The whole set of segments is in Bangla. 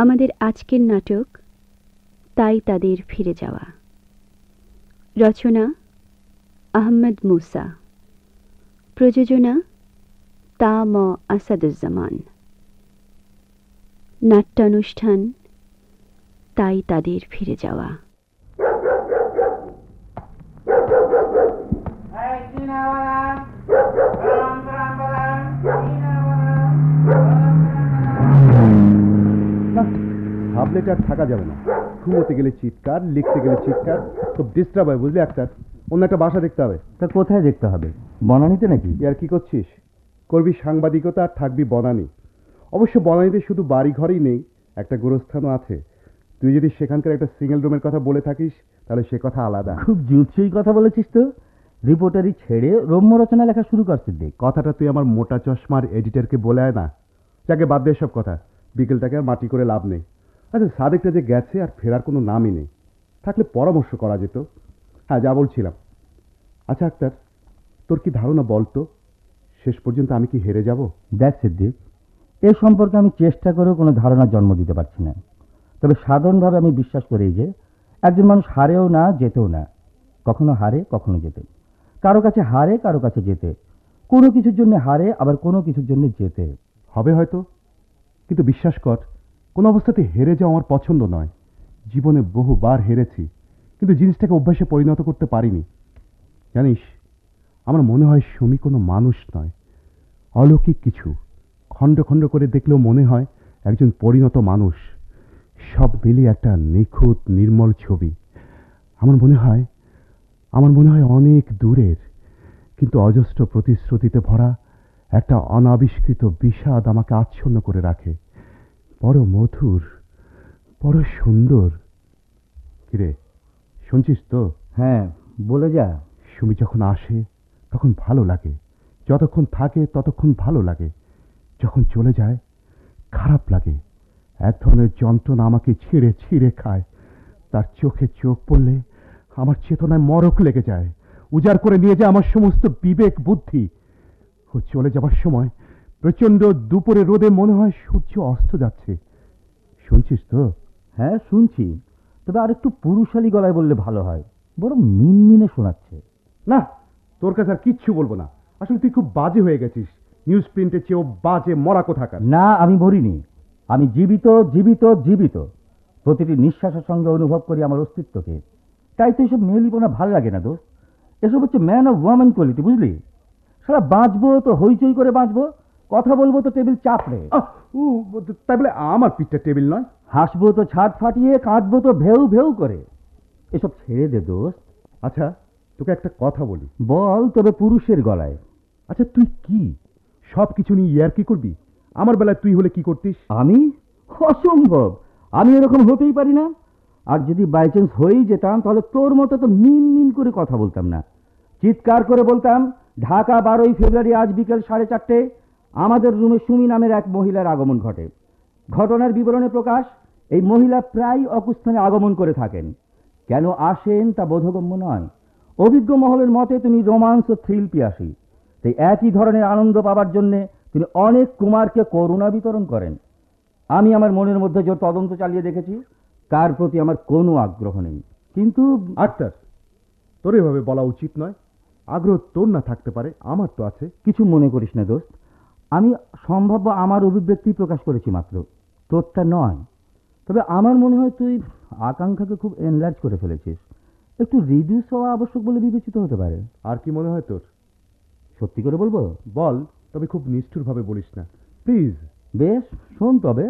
আমাদের আজকের নাটক তাই তাদের ফিরে যাওয়া। রচনা আহমদ মুসা, প্রযোজনা তা ম আসাদুজ্জামান। নাট্যানুষ্ঠান তাই তাদের ফিরে যাওয়া। ভাবলে আর থাকা যাবে না। ঘুমোতে গেলে চিৎকার, লিখতে গেলে চিৎকার, খুব ডিস্টার্ব হয় বুঝলি। একটা অন্য একটা বাসা দেখতে হবে। তা কোথায় দেখতে হবে? বনানীতে নাকি? আর কি করছিস? করবি সাংবাদিকতা আর থাকবি বনানী। অবশ্য বনানীতে শুধু বাড়ি ঘরেই নেই, একটা গোরস্থানও আছে। তুই যদি সেখানকার একটা সিঙ্গেল রুমের কথা বলে থাকিস তাহলে সে কথা আলাদা। খুব জুৎসই কথা বলেছিস তো। রিপোর্টারি ছেড়ে রম্য রচনা লেখা শুরু করছিস দেখ। কথাটা তুই আমার মোটা চশমার এডিটরকে বলে আয় না। যাকে বাদ দে সব কথা, বিকেলটাকে আর মাটি করে লাভ নেই। আচ্ছা, সাদেকটা যে গেছে আর ফেরার কোনো নামই নেই, থাকলে পরামর্শ করা যেত। হ্যাঁ, যা বলছিলাম, আচ্ছা আক্তার, তোর কি ধারণা বলতো শেষ পর্যন্ত আমি কি হেরে যাব? দেখ সিদ্দিক, এ সম্পর্কে আমি চেষ্টা করেও কোনো ধারণা জন্ম দিতে পারছি না। তবে সাধারণভাবে আমি বিশ্বাস করি যে একজন মানুষ হারেও না, যেতেও না। কখনো হারে, কখনো জেতে। কারো কাছে হারে, কারো কাছে জেতে। কোনো কিছুর জন্য হারে, আবার কোনো কিছুর জন্য জেতে। হবে হয়তো, কিন্তু বিশ্বাস কর, কোনো অবস্থাতে হেরে যাওয়া আমার পছন্দ নয়। জীবনে বহুবার হেরেছি, কিন্তু জিনিসটাকে অভ্যাসে পরিণত করতে পারিনি। জানিস, আমার মনে হয় সুমি কোনো মানুষ নয়, অলৌকিক কিছু। খণ্ড খণ্ড করে দেখলেও মনে হয় একজন পরিণত মানুষ। সব মিলিয়ে একটা নিখুঁত নির্মল ছবি। আমার মনে হয় অনেক দূরের, কিন্তু অজস্র প্রতিশ্রুতিতে ভরা একটা অনাবিষ্কৃত বিষাদ আমাকে আচ্ছন্ন করে রাখে। বড় মধুর, বড় সুন্দর। কিরে, শুনছিস তো? হ্যাঁ, বলে যা। সুমি যখন আসে তখন ভালো লাগে, যতক্ষণ থাকে ততক্ষণ ভালো লাগে। যখন চলে যায় খারাপ লাগে। এক ধরনের যন্ত্রণা আমাকে ছিঁড়ে ছিঁড়ে খায়। তার চোখে চোখ পড়লে আমার চেতনায় মরক লেগে যায়, উজাড় করে নিয়ে যায় আমার সমস্ত বিবেক বুদ্ধি। ও চলে যাবার সময় প্রচন্ড দুপুরে রোদে মনে হয় সূর্য অস্ত যাচ্ছে। শুনছিস তো? হ্যাঁ, শুনছি। তবে আর একটু পুরুষালী গলায় বললে ভালো হয়, বড় মিনমিনে শোনাচ্ছে। না, তোর কাছে আর কিচ্ছু বলবো না। আসলে তুই খুব বাজে হয়ে গেছিস, নিউজ প্রিন্টের চেয়েও বাজে মরা কোথাকার। না, আমি মরিনি। আমি জীবিত, জীবিত, জীবিত। প্রতিটি নিঃশ্বাসের সঙ্গে অনুভব করি আমার অস্তিত্বকে। তাই তো এসব মেয়েলিপনা ভাল লাগে না দোস্ত। এসব হচ্ছে ম্যান অফ ওয়ামেন কোয়ালিটি, বুঝলি? সারা বাঁচবো তো হইচই করে বাঁচবো, কথা বলবো তো টেবিল চাপড়ে। তাই বলে আমার পিঠটা টেবিল নয়। হাসবো তো ছাদ ফাটিয়ে, কাঁদবো তো ভেউ ভেউ করে। এসব ছেড়ে দে দোস্ত। আচ্ছা, তোকে একটা কথা বলি। বল, তবে পুরুষের গলায়। আচ্ছা, তুই কি সব কিছু নিয়ে ইয়ার কি করবি? আমার বেলায় তুই হলে কি করতিস? আমি? অসম্ভব। আমি এরকম হতেই পারি না। আর যদি বাই চান্স হয়েই যেতাম, তাহলে তোর মতো তো মিন মিন করে কথা বলতাম না। চিৎকার করে বলতাম, ঢাকা 12ই ফেব্রুয়ারি আজ বিকেল 4:30 আমাদের রুমে সুমি নামের এক মহিলার আগমন ঘটে। ঘটনার বিবরণে প্রকাশ, এই মহিলা প্রায় অকুস্থানে আগমন করে থাকেন। কেন আসেন তা বোধগম্য নয়। অভিজ্ঞ মহলের মতে তিনি রোমান্স ও থ্রিল পিয়াসী। তাই একই ধরনের আনন্দ পাবার জন্য তিনি অনেক কুমারকে করুণা বিতরণ করেন। আমি আমার মনের মধ্যে যে তদন্ত চালিয়ে দেখেছি, তার প্রতি আমার কোনো আগ্রহ নেই। কিন্তু আক্তার, তোর এভাবে বলা উচিত নয়। আগ্রহ তোর না থাকতে পারে, আমার তো আছে। কিছু মনে করিস না দোস্ত, আমি সম্ভাব্য আমার অভিব্যক্তি প্রকাশ করেছি মাত্র, তোরটা নয়। তবে আমার মনে হয় তুই আকাঙ্ক্ষাকে খুব এনলার্জ করে ফেলেছিস। একটু রিডিউস হওয়া আবশ্যক বলে বিবেচিত হতে পারে। আর কি মনে হয় তোর? সত্যি করে বলবো? বল, তবে খুব নিষ্ঠুরভাবে বলিস না প্লিজ। বেশ, শোন তবে।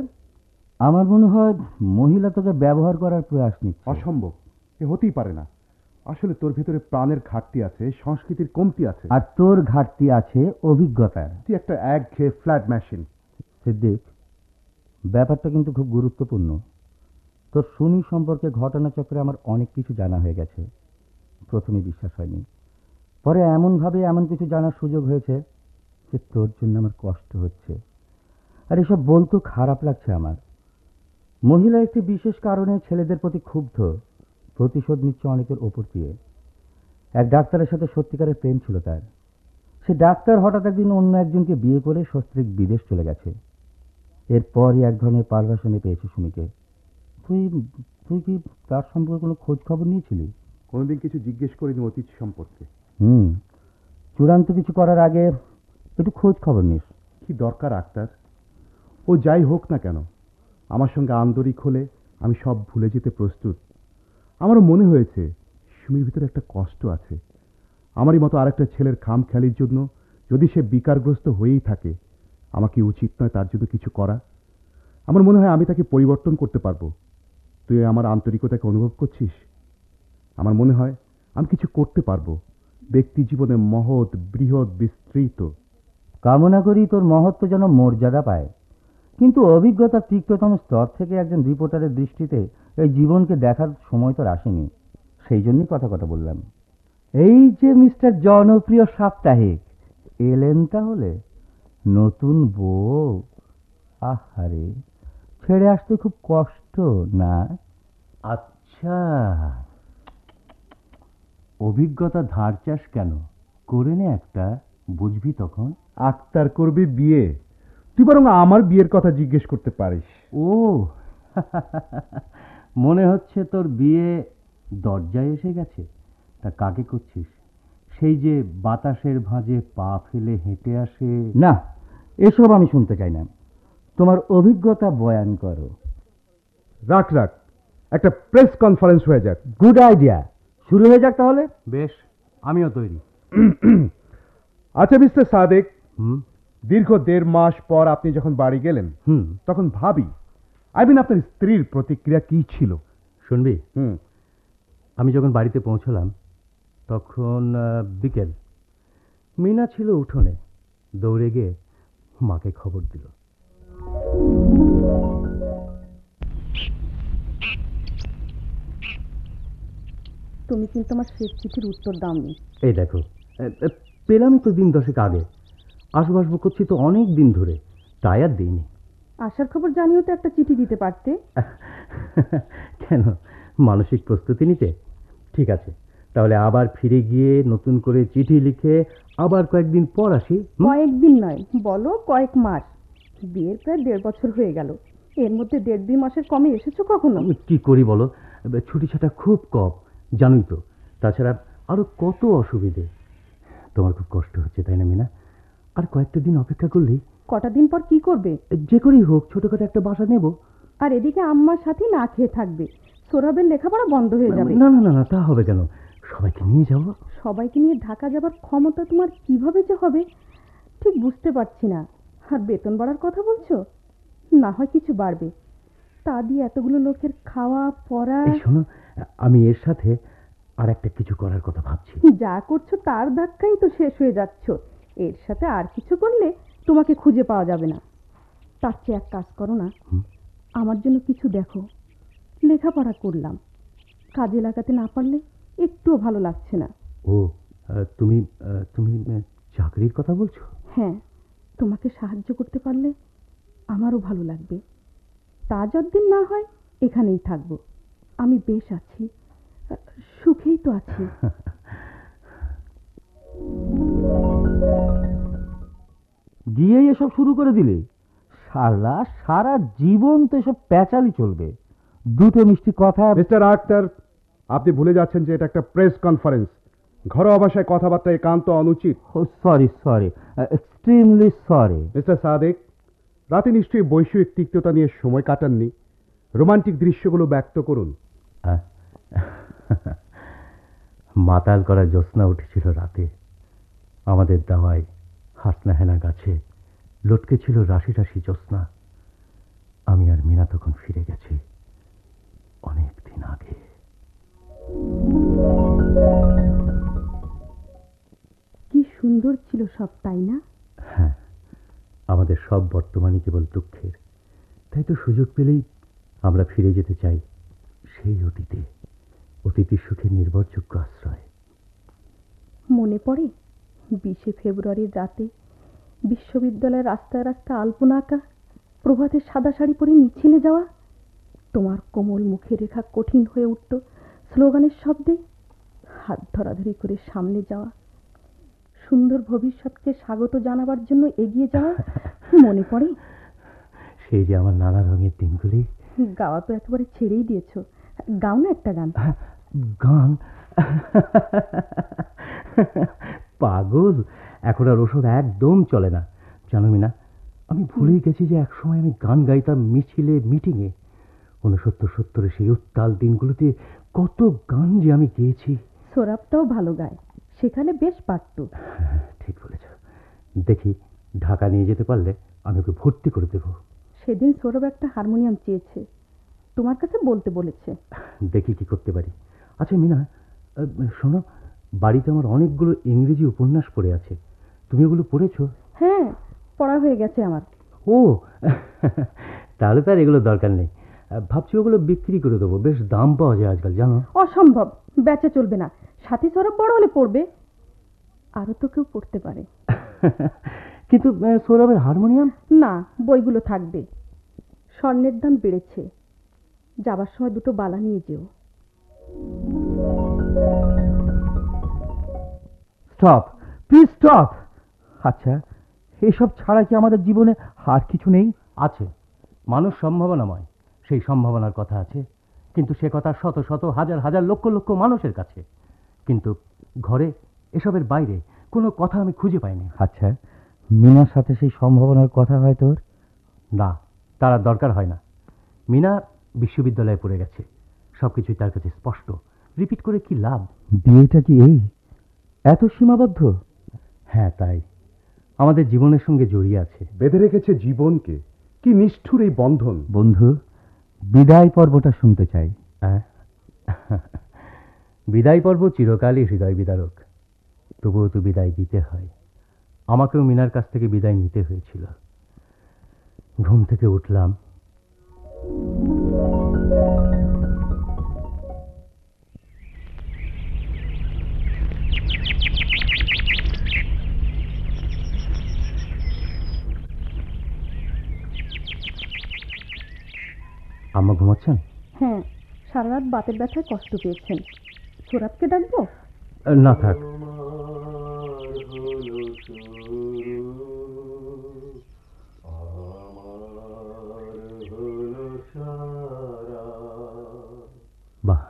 আমার মনে হয় মহিলা তোকে ব্যবহার করার প্রয়াস নিচ্ছে। অসম্ভব, এ হতেই পারে না। আসলে তোর ভিতরে প্রাণের ঘাটতি আছে, সংস্কৃতির কমতি আছে। আর তোর ঘাটতি আছে অভিজ্ঞতার। তুই একটা একঘেয়ে ফ্ল্যাট মেশিন। সিদ্দিক, ব্যাপারটা কিন্তু খুব গুরুত্বপূর্ণ। তোর সুমি সম্পর্কে ঘটনাচক্রে আমার অনেক কিছু জানা হয়ে গেছে। প্রথমে বিশ্বাস হয়নি, পরে এমনভাবে এমন কিছু জানার সুযোগ হয়েছে যে তোর জন্য আমার কষ্ট হচ্ছে। আর এসব বলতেও খারাপ লাগছে আমার। মহিলা একটি বিশেষ কারণে ছেলেদের প্রতি ক্ষুব্ধ, প্রতিশোধ নিচ্ছে অনেকের ওপর দিয়ে। এক ডাক্তারের সাথে সত্যিকারের প্রেম ছিল তার। সে ডাক্তার হঠাৎ একদিন অন্য একজনকে বিয়ে করে সস্ত্রীক বিদেশ চলে গেছে। এরপরই এক ধরনের পারভাশনে পেয়েছে সুমিকে। তুই তুই কি তার সম্পর্কে কোনো খোঁজ খবর নিয়েছিলি? কোনোদিন কিছু জিজ্ঞেস করিনি অতীত সম্পর্কে। চূড়ান্ত কিছু করার আগে একটু খোঁজ খবর নিস। কি দরকার আক্তার? ও যাই হোক না কেন, আমার সঙ্গে আন্তরিক হলে আমি সব ভুলে যেতে প্রস্তুত। আমারও মনে হয়েছে সুমির ভিতরে একটা কষ্ট আছে। আমারই মতো আরেকটা ছেলের খামখেয়ালির জন্য যদি সে বিকারগ্রস্ত হয়েই থাকে, আমাকে উচিত নয় তার জন্য কিছু করা? আমার মনে হয় আমি তাকে পরিবর্তন করতে পারবো। তুই আমার আন্তরিকতাকে অনুভব করছিস? আমার মনে হয় আমি কিছু করতে পারবো। ব্যক্তি জীবনে মহৎ, বৃহৎ, বিস্তৃত। কামনা করি তোর মহত্ব যেন মর্যাদা পায়, কিন্তু অভিজ্ঞতার তিক্ততম স্তর থেকে একজন রিপোর্টারের দৃষ্টিতে এই জীবনকে দেখার সময় তোর আসেনি। সেই জন্যই কথা বললাম। এই যে মিস্টার জনপ্রিয় সাপ্তাহিক এলেন, তাহলে নতুন বউ, আহারে, ছেড়ে আসতে খুব কষ্ট না? আচ্ছা, অভিজ্ঞতা ধার চাস কেন? করে নে একটা, বুঝবি তখন। আক্তার করবি বিয়ে? তুই বরং আমার বিয়ের কথা জিজ্ঞেস করতে পারিস। ও মনে হচ্ছে তোর বিয়ে দরজায় এসে গেছে। তা কাকে করছিস? সেই যে বাতাসের ভাঁজে পা ফেলে হেঁটে আসে? না, এসব আমি শুনতে চাই না। তোমার অভিজ্ঞতা বয়ান করো। রাখ, একটা প্রেস কনফারেন্স হয়ে যাক। গুড আইডিয়া, শুরু হয়ে যাক তাহলে। বেশ, আমিও তৈরি। আচ্ছা মিস্টার সাদেক, দীর্ঘ 1.5 মাস পর আপনি যখন বাড়ি গেলেন, তখন ভাবি আপনার স্ত্রীর প্রতিক্রিয়া কি ছিল? শুনবি? আমি যখন বাড়িতে পৌঁছলাম তখন বিকেল। মিনা ছিল উঠোনে, দৌড়ে গিয়ে মাকে খবর দিল। তুমি কিন্তু আমার শেষ চিঠির উত্তর দাওনি। এই দেখো, পেলামই তো দিন 10 আগে। আসবো করছি তো অনেক দিন ধরে, তাই আর দিইনি। আসার খবর জানিও তো একটা চিঠি দিতে পারতে। কেন, মানসিক প্রস্তুতি নিতে? ঠিক আছে, তাহলে আবার ফিরে গিয়ে নতুন করে চিঠি লিখে আবার কয়েকদিন পর আসি। কয়েকদিন নয়, বলো কয়েক মাস। বিয়ের প্রায় 1.5 বছর হয়ে গেল। এর মধ্যে 1.5-2 মাসের কমে এসেছো কখনো? কি করি বলো, ছুটি ছাটা খুব কম, জানোই তো। তাছাড়া আরো কত অসুবিধে। তোমার খুব কষ্ট হচ্ছে তাই না মিনা? আর কয়েকটা দিন অপেক্ষা করলেই। কটা দিন পর কি করবে? যে করেই হোক ছোটখাটো একটা বাসা নেব। আর এদিকে আম্মার সাথে না খেয়ে থাকবে। সৌরভের লেখাপড়া বন্ধ হয়ে যাবে। না না না, তা হবে কেন? সবাইকে নিয়ে যাব। সবাইকে নিয়ে ঢাকা যাবার ক্ষমতা তোমার কিভাবে যে হবে ঠিক বুঝতে পারছি না। আর বেতন বাড়ার কথা বলছো? না হয় কিছু বাড়বে, তা দিয়ে এতগুলো লোকের খাওয়া পড়া। শোনো, আমি এর সাথে আর একটা কিছু করার কথা ভাবছি। যা করছো তার ধাক্কাই তো শেষ হয়ে যাচ্ছ। এর সাথে আর কিছু করলে তোমাকে খুঁজে পাওয়া যাবে না। তার চেয়ে এক কাজ করো না, আমার জন্য কিছু দেখো। লেখাপড়া করলাম, কাজে লাগাতে না পারলে একটুও ভালো লাগছে না। ও, তুমি তুমি চাকরির কথা বলছো? হ্যাঁ, তোমাকে সাহায্য করতে পারলে আমারও ভালো লাগবে। তা যতদিন না হয় এখানেই থাকবো। আমি বেশ আছি, সুখেই তো আছি। গিয়েই এসব শুরু করে দিলে? সারা জীবন তো এসব প্যাচালি চলবে। দুটো মিষ্টি কথা। মিস্টার আক্তার, আপনি ভুলে যাচ্ছেন যে এটা একটা প্রেস কনফারেন্স। ঘরোয়া ভাষায় কথাবার্তা একান্ত অনুচিত। Sorry, extremely sorry. Mister Sadek, রাতে নিশ্চয়ই বৈষয়িক তিক্ততা নিয়ে সময় কাটাননি। রোমান্টিক দৃশ্যগুলো ব্যক্ত করুন। মাতাল করা জ্যোৎস্না উঠেছিল রাতে। আমাদের দাওয়ায় হাসনাহেনা গাছে লটকে ছিল রাশি রাশি জ্যোৎস্না। আমি আর মিনা তখন ফিরে গেছি অনেক দিন আগে। কি সুন্দর ছিল সব, তাই না? হ্যাঁ, আমাদের সব বর্তমানই কেবল দুঃখের। তাই তো সুযোগ পেলেই আমরা ফিরে যেতে চাই সেই অতীতে, অতীতের সুখের নির্ভরযোগ্য আশ্রয়। মনে পড়ে 20 ফেব্রুয়ারির রাতে বিশ্ববিদ্যালয়ের রাস্তায় রাস্তায় আলপনা আঁকা, প্রভাতে সাদা শাড়ি পরে মিছিলে যাওয়া। তোমার কোমল মুখের রেখা কঠিন হয়ে উঠত স্লোগানের শব্দে। হাত ধরাধরি করে সামনে যাওয়া, সুন্দর ভবিষ্যৎকে স্বাগত জানাবার জন্য এগিয়ে যাওয়া। মনে পড়ে? সেই যে আমার নানা রঙের দিনগুলি। গাওয়া তো একেবারে ছেড়েই দিয়েছো, গাও না একটা গান। গান? পাগল, এখন আর ওসব একদম চলে না। জানো মিনা, আমি ভুলেই গেছি যে একসময় আমি গান গাইতাম মিছিলে, মিটিংয়ে। 69-70 সেই উত্তাল দিনগুলোতে কত গান যে আমি গেয়েছি। সোরাবটাও ভালো গায়, সেখানে বেশ পারত। ঠিক বলেছ। দেখি, ঢাকা নিয়ে যেতে পারলে আমি ওকে ভর্তি করে দেব। সেদিন সৌরভ একটা হারমোনিয়াম চেয়েছে, তোমার কাছে বলতে বলেছে। দেখি কি করতে পারি। আচ্ছা মিনা, শোনো, বাড়িতে আমার অনেকগুলো ইংরেজি উপন্যাস পড়ে আছে। তুমি ওগুলো পড়েছো? হ্যাঁ, পড়া হয়ে গেছে আমার। ও, তাহলে তো আর এগুলো দরকার নেই। ভাবছি ওগুলো বিক্রি করে দেবো, বেশ দাম পাওয়া যায় আজকাল, জানো। অসম্ভব, বেচা চলবে না। সাথী সৌরভ বড় হলে পড়বে, আরো তো কেউ পড়তে পারে। কিন্তু সৌরভের হারমোনিয়াম? না, বইগুলো থাকবে। স্বর্ণের দাম বেড়েছে, যাবার সময় দুটো বালা নিয়ে যেও। Stop, please stop. আচ্ছা, এসব ছাড়া কি আমাদের জীবনে আর কিছু নেই? আছে, মানুষ সম্ভাবনাময়, সেই সম্ভাবনার কথা আছে। কিন্তু সে কথা শত শত হাজার হাজার লক্ষ লক্ষ মানুষের কাছে। কিন্তু ঘরে, এসবের বাইরে কোনো কথা আমি খুঁজে পাইনি। আচ্ছা, মিনার সাথে সেই সম্ভাবনার কথা হয় তোর? না, তার আর দরকার হয় না। মিনা বিশ্ববিদ্যালয়ে পড়ে গেছে, সবকিছুই তার কাছে স্পষ্ট। রিপিট করে কি লাভ? বিয়েটা কি এই এত সীমাবদ্ধ? হ্যাঁ, তাই আমাদের জীবনের সঙ্গে জড়িয়ে আছে, বেঁধে রেখেছে জীবনকে। কি নিষ্ঠুর এই বন্ধন! বন্ধু, বিদায় পর্বটা শুনতে চাই। হ্যাঁ, বিদায় পর্ব চিরকালই হৃদয় বিদারক। তবুও তো বিদায় দিতে হয়। আমাকেও মিনার কাছ থেকে বিদায় নিতে হয়েছিল। ঘুম থেকে উঠলাম, আম্মা ঘুমাচ্ছেন? হ্যাঁ, সারা রাত বাতের ব্যথায় কষ্ট পেয়েছেন। সৌরভকে ডাকবো? না, থাক। বাহ,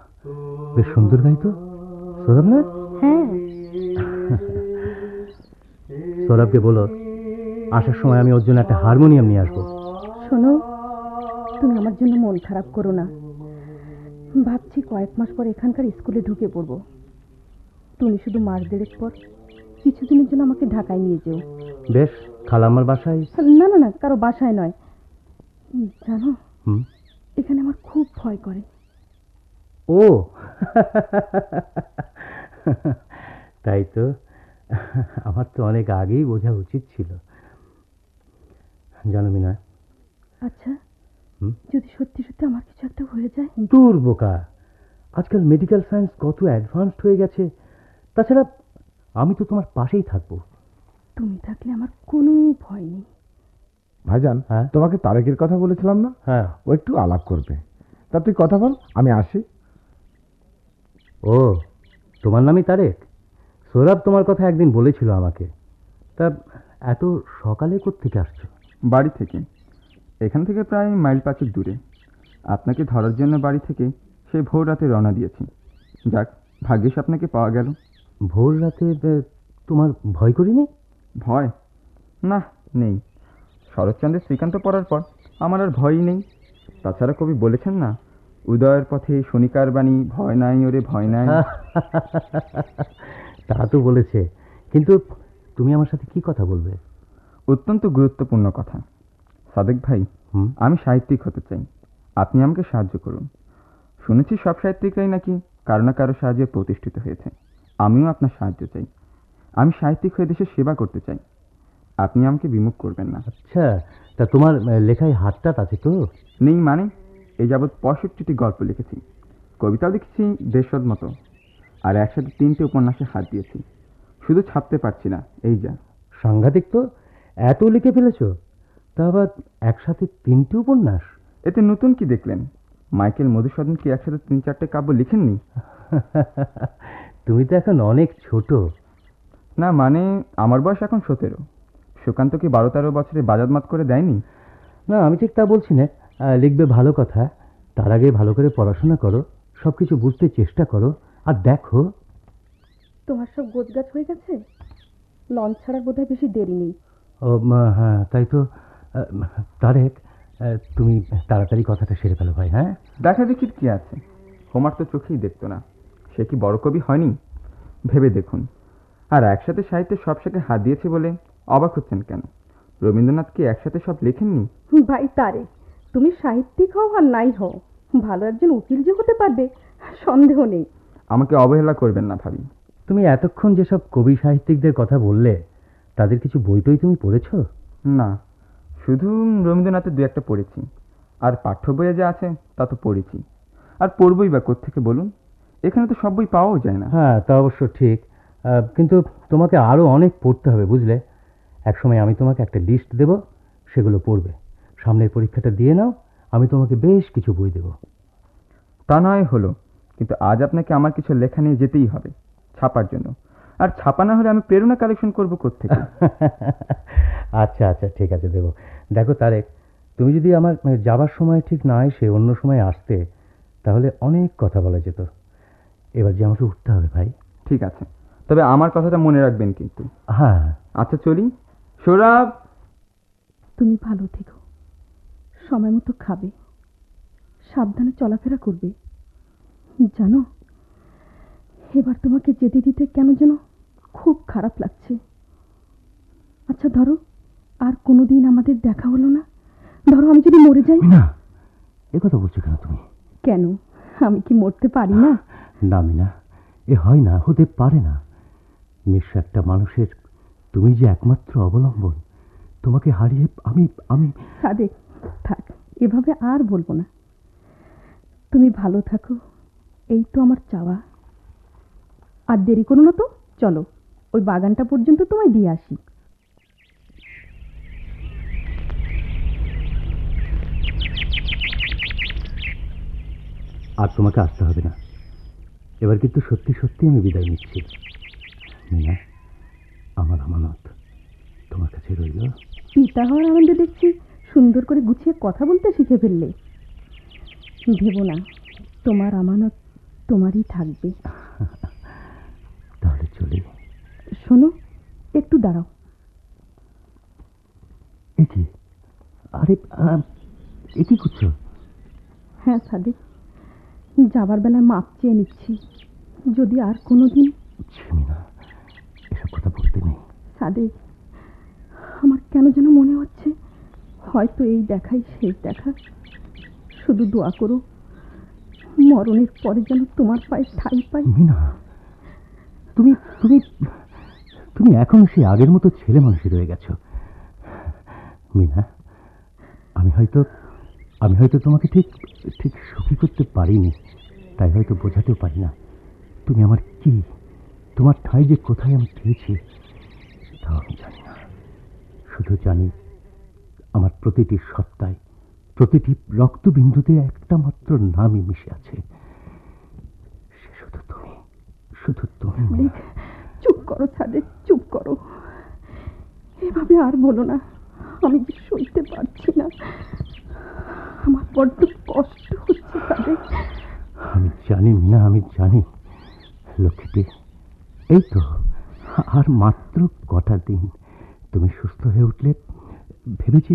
বেশ সুন্দর গাই তো। সৌরভ না? হ্যাঁ। সৌরভকে বলো আসার সময় আমি ওর জন্য একটা হারমোনিয়াম নিয়ে আসবো। শোনো, তুমি আমার জন্য মন খারাপ করো না। ভাবছি কয়েক মাস পর এখানকার স্কুলে ঢুকে পড়বো। তুমি শুধু মাস দেড়েক পর কিছুদিনের জন্য আমাকে ঢাকায় নিয়ে যেও। বেশ, খালাম্মার বাসায়? না না না, কারো বাসায় নয়। জানো, এখানে আমার খুব ভয় করে। ও, তাই তো। আমার তো অনেক আগেই বোঝা উচিত ছিল, জানো মিনা। আচ্ছা, যদি সত্যি সত্যি আমার কিছু একটা হয়ে যায়? দূর বোকা, আজকাল মেডিকেল সায়েন্স কত অ্যাডভান্সড হয়ে গেছে। তাছাড়া আমি তো তোমার পাশেই থাকবো। তুমি থাকলে আমার কোনো ভয় নেই। ভাইজান, তোমাকে তারেকের কথা বলেছিলাম না? হ্যাঁ। ও একটু আলাপ করবে, তা তুই কথা বল, আমি আসি। ও, তোমার নামই তারেক? সৌরভ তোমার কথা একদিন বলেছিল আমাকে। তা এত সকালে কোত্থেকে আসছো? বাড়ি থেকে। এখান থেকে প্রায় মাইল 5 দূরে। আপনাকে ধরার জন্য বাড়ি থেকে সেই ভোর রাতে রওনা দিয়েছি। যাক, ভাগ্যিস আপনাকে পাওয়া গেল। ভোর রাতে তোমার ভয় করিনি? ভয়? না, নেই। শরৎচন্দ্রের শ্রীকান্ত পড়ার পর আমার আর ভয়ই নেই। তাছাড়া কবি বলেছেন না, উদয়ের পথে শনিকার বাণী, ভয় নাই ওরে ভয় নাই। তা তো বলেছে, কিন্তু তুমি আমার সাথে কি কথা বলবে? অত্যন্ত গুরুত্বপূর্ণ কথা। সাদেক ভাই, আমি সাহিত্যিক হতে চাই, আপনি আমাকে সাহায্য করুন। শুনেছি সব সাহিত্যিকরাই নাকি কারো না কারো সাহায্যে প্রতিষ্ঠিত হয়েছে। আমিও আপনার সাহায্য চাই। আমি সাহিত্যিক হয়ে দেশের সেবা করতে চাই, আপনি আমাকে বিমুখ করবেন না। আচ্ছা, তা তোমার লেখায় হাতটাত আছে তো? নেই মানে? এই যাবৎ 65টি গল্প লিখেছি, কবিতাও লিখেছি 150 মতো, আর একসাথে 3টে উপন্যাসে হাত দিয়েছি। শুধু ছাপতে পারছি না, এই যা। সাংঘাতিক তো, এত লিখে ফেলেছো, তা আবার একসাথে 3টে উপন্যাস? এতে নতুন কি দেখলেন? মাইকেল মধুসূদন কি একসাথে 3-4টে কাব্য লিখেননি? তুমি তো এখন অনেক ছোট। না মানে, আমার বয়স এখন 17। সুকান্ত কি 12-13 বছরে বাজাদ মাত করে দেয়নি? না, আমি ঠিক তা বলছি না। লিখবে ভালো কথা, তার আগে ভালো করে পড়াশোনা করো, সব কিছু বুঝতে চেষ্টা করো, আর দেখো। তোমার সব গোছগাছ হয়ে গেছে? লঞ্চ ছাড়ার বোধহয় বেশি দেরি নেই। হ্যাঁ, তাই তো। তারেক, তুমি তাড়াতাড়ি কথাটা সেরে ফেলো ভাই। হ্যাঁ, দেখা দেখির কি আছে? হোমার তো চোখেই দেখতো না, সে কি বড় কবি হয়নি? ভেবে দেখুন। আর একসাথে সাহিত্যের সব শাখায় হাত দিয়েছে বলে অবাক হচ্ছেন কেন? রবীন্দ্রনাথ কি একসাথে সব লেখেননি? ভাই তারে, তুমি সাহিত্যিক হও আর নাই হও, ভালো একজন উকিল যে হতে পারবে সন্দেহ নেই। আমাকে অবহেলা করবেন না ভাবি। তুমি এতক্ষণ যেসব কবি সাহিত্যিকদের কথা বললে, তাদের কিছু বইটই তুমি পড়েছো? না, শুধু রবীন্দ্রনাথের দু একটা পড়েছি, আর পাঠ্য বইয়ে যা আছে তা তো পড়েছি। আর পড়বই বা কোত্থেকে বলুন? এখানে তো সব বই পাওয়াও যায় না। হ্যাঁ, তা অবশ্য ঠিক। কিন্তু তোমাকে আরো অনেক পড়তে হবে, বুঝলে? একসময় আমি তোমাকে একটা লিস্ট দেব, সেগুলো পড়বে। সামনের পরীক্ষাটা দিয়ে নাও, আমি তোমাকে বেশ কিছু বই দেব। তা নয় হলো, কিন্তু আজ আপনাকে আমার কিছু লেখা নিয়ে যেতেই হবে ছাপার জন্য। আর ছাপা না হলে আমি প্রেরণা কালেকশন করবো কোত্থেকে? আচ্ছা আচ্ছা, ঠিক আছে, দেবো। দেখো তারেক, তুমি যদি আমার যাবার সময় ঠিক না এসে অন্য সময় আসতে, তাহলে অনেক কথা বলা যেত। এবার যে আমাকে উঠতে হবে ভাই। ঠিক আছে, তবে আমার কথাটা মনে রাখবেন কিন্তু। হ্যাঁ। আচ্ছা চলি। সৌরভ, তুমি ভালো থেকো, সময় মতো খাবে, সাবধানে চলাফেরা করবে। জানো, এবার তোমাকে যেতে দিতে কেন যেন খুব খারাপ লাগছে। আচ্ছা ধরো, আর কোনোদিন আমাদের দেখা হলো না, ধরো আমি যদি মরে যাই। না, এ কথা বলছো কেন তুমি? কেন, আমি কি মরতে পারি না? না মিনা, এ হয় না, হতে পারে না। নিঃস্ব একটা মানুষের তুমি যে একমাত্র অবলম্বন, তোমাকে হারিয়ে আমি আমি সাদেক, থাক, এভাবে আর বলবো না। তুমি ভালো থাকো, এই তো আমার চাওয়া। আর দেরি করো না তো, চলো ওই বাগানটা পর্যন্ত তোমায় দিয়ে আসি। আর তোমাকে আসতে হবে না। এবার কিন্তু সত্যি সত্যি আমি বিদায় নিচ্ছি। মিনা, আমার আমানত তোমার কাছে রইল। পিতা হওয়ার আনন্দে দেখছি সুন্দর করে গুছিয়ে কথা বলতে শিখে ফেললে। ভেবো না, তোমার আমানত তোমারই থাকবে। তাহলে চলি। শোনো, একটু দাঁড়াও। এ কি? আরে, এ কি করছো? হ্যাঁ সাদেক, যাবার বেলায় মাপ চেয়ে নিচ্ছি, যদি আর কোনোদিন। মিনা, এসব কথা বলতে নেই। সাদেক, আমার কেন যেন মনে হচ্ছে হয়তো এই দেখাই শেষ দেখা। শুধু দোয়া করো, মরণের পরে যেন তোমার পায়ে ঠাঁই পাই। মিনা, তুমি তুমি তুমি এখন সেই আগের মতো ছেলে মানুষই রয়ে গেছো। মিনা, আমি হয়তো তোমাকে ঠিক ঠিক সুখী করতে পারিনি, তাই হয়তো বোঝাতেও পারি না তুমি আমার কি, তোমার ঠাঁই যে কোথায় আমি পেয়েছি তাও আমি জানি না। শুধু জানি আমার প্রতিটি সত্তায়, প্রতিটি রক্তবিন্দুতে একটা মাত্র নামই মিশে আছে, সে শুধু তুমি, শুধু তুমি। চুপ করো সাদেক, চুপ করো। এভাবে আর বলো না, আমি যে সইতে পারছি না, আমার বড্ড কষ্ট হচ্ছে সাদেক। আমি জানি মিনা, আমি জানি। লক্ষ্মীটি, এই তো আর মাত্র কটা দিন, তুমি সুস্থ হয়ে উঠলে ভেবেছি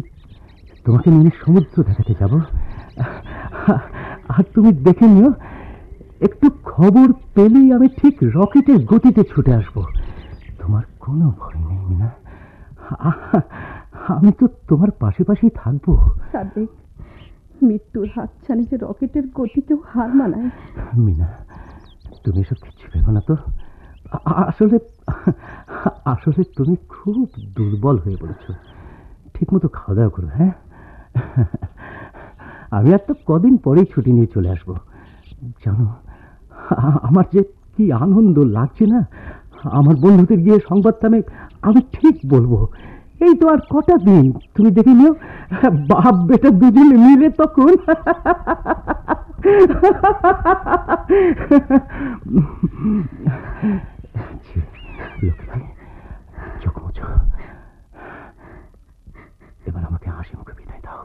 তোমাকে নিয়ে সমুদ্র দেখাতে যাব। আর তুমি দেখে নিও, একটু খবর পেলেই আমি ঠিক রকেটের গতিতে ছুটে আসব। তোমার কোনো ভয় নেই মিনা, আমি তো তোমার পাশে পাশেই থাকবো। সাদেক, মৃত্যুর হাতছানি যে রকেটের গতিকেও হার মানায়। মিনা, তুমি এসব কিচ্ছু ভেবো না তো। আসলে আসলে তুমি খুব দুর্বল হয়ে পড়েছো। ঠিক মতো খাওয়া দাওয়া করো। হ্যাঁ, আমি আর তো কদিন পরেই ছুটি নিয়ে চলে আসবো। জানো, আমার যে কি আনন্দ লাগছে না। আমার বন্ধুদের গিয়ে সংবাদটা আমি ঠিক বলবো। এই তো আর কটা দিন, তুমি দেখে নিও, বাপ বেটা দুজনে মিলে তখন। চোখ মুছো, এবার আমাকে হাসি মুখে বিদায় দাও।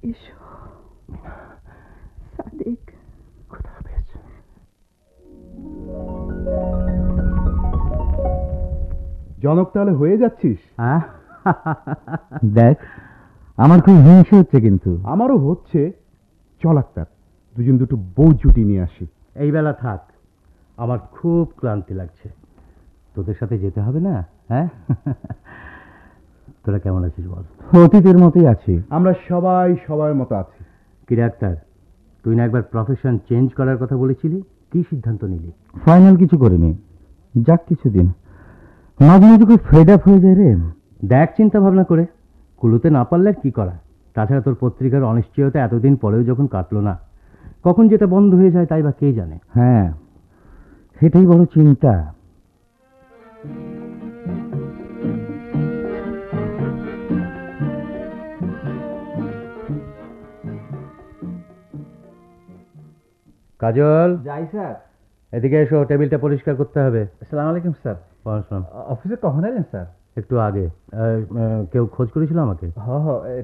এসো সাদেক। খোদা হাফেজ। জনক, তাহলে হয়ে যাচ্ছিস? দেখ, আমার খুব হিংসে হচ্ছে কিন্তু। আমারও হচ্ছে। চল আক্তার, দুজন দুটো বউ জুটি নিয়ে আসি। এই বেলা থাক, আমার খুব ক্লান্তি লাগছে। তোদের সাথে যেতে হবে না? হ্যাঁ, তোরা কেমন আছিস বল? অতীতের মতোই আছি আমরা সবাই সবার মতো আছি। কি ডাক্তার, তুই না একবার প্রফেশন চেঞ্জ করার কথা বলেছিলি? কি সিদ্ধান্ত নিলি? ফাইনাল কিছু করিনি, যাক কিছুদিন। মাঝে মাঝে খুব ফেড আপ হয়ে যায় রে। দেখ, চিন্তা ভাবনা করে কুলোতে না পারলে আর কি করা। তাছাড়া তোর পত্রিকার অনিশ্চয়তা এতদিন পরেও যখন কাটলো না, কখন যেটা বন্ধ হয়ে যায় তাই বা কে জানে। হ্যাঁ, সেটাই বড় চিন্তা। কাজল, যাই স্যার। এদিকে এসো, টেবিলটা পরিষ্কার করতে হবে। আসসালামু আলাইকুম স্যার। অফিসে কখন এলেন স্যার? একটু আগে। কেউ খোঁজ করেছিল আমাকে?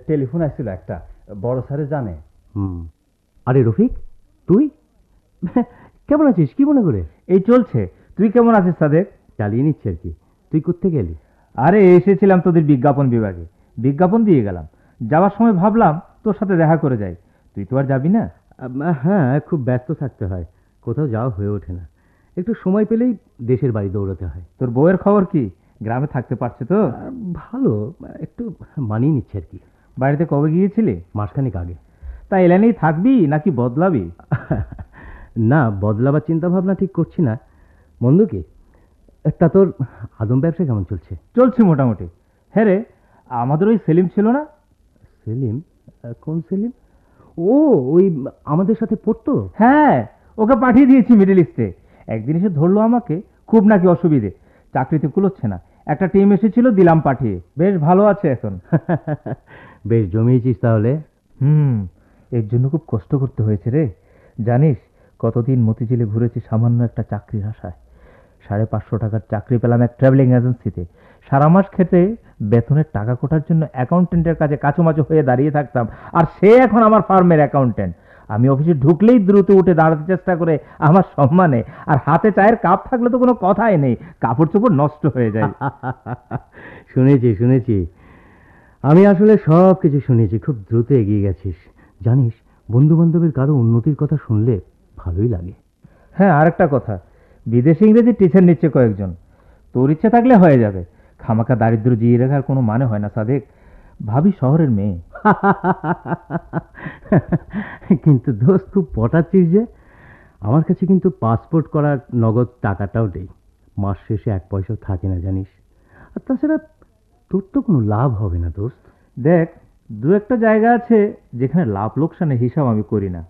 টেলিফোন আসছিল একটা, বড় স্যারে জানে। আরে রফিক, তুই কেমন আছিস? কি মনে করে? এই চলছে। তুই কেমন আছিস সাদেক? চালিয়ে নিচ্ছে আর কি। তুই কোত্থেকে গেলি? আরে এসেছিলাম তোদের বিজ্ঞাপন বিভাগে, বিজ্ঞাপন দিয়ে গেলাম। যাওয়ার সময় ভাবলাম তোর সাথে দেখা করে যাই। তুই তো আর যাবি না? হ্যাঁ, খুব ব্যস্ত থাকতে হয়, কোথাও যাওয়া হয়ে ওঠে না। একটু সময় পেলেই দেশের বাড়ি দৌড়াতে হয়। তোর বউয়ের খবর কি? গ্রামে থাকতে পারছে তো? ভালো, একটু মানিয়ে নিচ্ছে আর কি। বাড়িতে কবে গিয়েছিলি? মাসখানেক আগে। তা এলানেই থাকবি নাকি বদলাবি? না, বদলাবার চিন্তা ভাবনা ঠিক করছি না। মন্দ কি? তা তোর আদম ব্যবসা কেমন চলছে? চলছে মোটামুটি। হ্যাঁ রে, আমাদের ওই সেলিম ছিল না? সেলিম? কোন সেলিম? ও, ওই আমাদের সাথে পড়তো? হ্যাঁ, ওকে পাঠিয়ে দিয়েছি মিডল ইস্টে। একদিন এসে ধরলো আমাকে, খুব নাকি অসুবিধে, চাকরিতে কুলোচ্ছে না। একটা টিম এসেছিল, দিলাম পাঠিয়ে। বেশ ভালো আছে এখন। বেশ জমিয়েছিস তাহলে। এর জন্য খুব কষ্ট করতে হয়েছে রে। জানিস, কতদিন মতিঝিলে ঘুরেছি সামান্য একটা চাকরির আশায়। 550 টাকার চাকরি পেলাম এক ট্রাভেলিং এজেন্সিতে। সারা মাস খেতে বেতনের টাকা কোটার জন্য অ্যাকাউন্টেন্টের কাছে কাচুমাচু হয়ে দাঁড়িয়ে থাকতাম। আর সে এখন আমার ফার্মের অ্যাকাউন্টেন্ট। আমি অফিসে ঢুকলেই দ্রুত উঠে দাঁড়াতে চেষ্টা করে আমার সম্মানে। আর হাতে চায়ের কাপ থাকলে তো কোনো কথাই নেই, কাপড় চোপড় নষ্ট হয়ে যায়। শুনেছি। আমি আসলে সব কিছু শুনেছি। খুব দ্রুত এগিয়ে গেছিস। জানিস, বন্ধু বান্ধবের কারো উন্নতির কথা শুনলে ভালোই লাগে। হ্যাঁ, আরেকটা কথা, বিদেশে ইংরেজি টিচার নিচ্ছে কয়েকজন। তোর ইচ্ছে থাকলে হয়ে যাবে। খামাখা দারিদ্র জিয়ে রাখার কোনো মানে হয় না সাদেক। ভাবি শহরের মেয়ে। কিন্তু দোস্ত, খুব পটাচ্ছিস যে। আমার কাছে কিন্তু পাসপোর্ট করার নগদ টাকাটাও নেই। মাস শেষে 1 পয়সাও থাকে না, জানিস। আর তাছাড়া তোর তো কোনো লাভ হবে না দোস্ত। দেখ, দু একটা জায়গা আছে যেখানে লাভ লোকসানের হিসাব আমি করি না।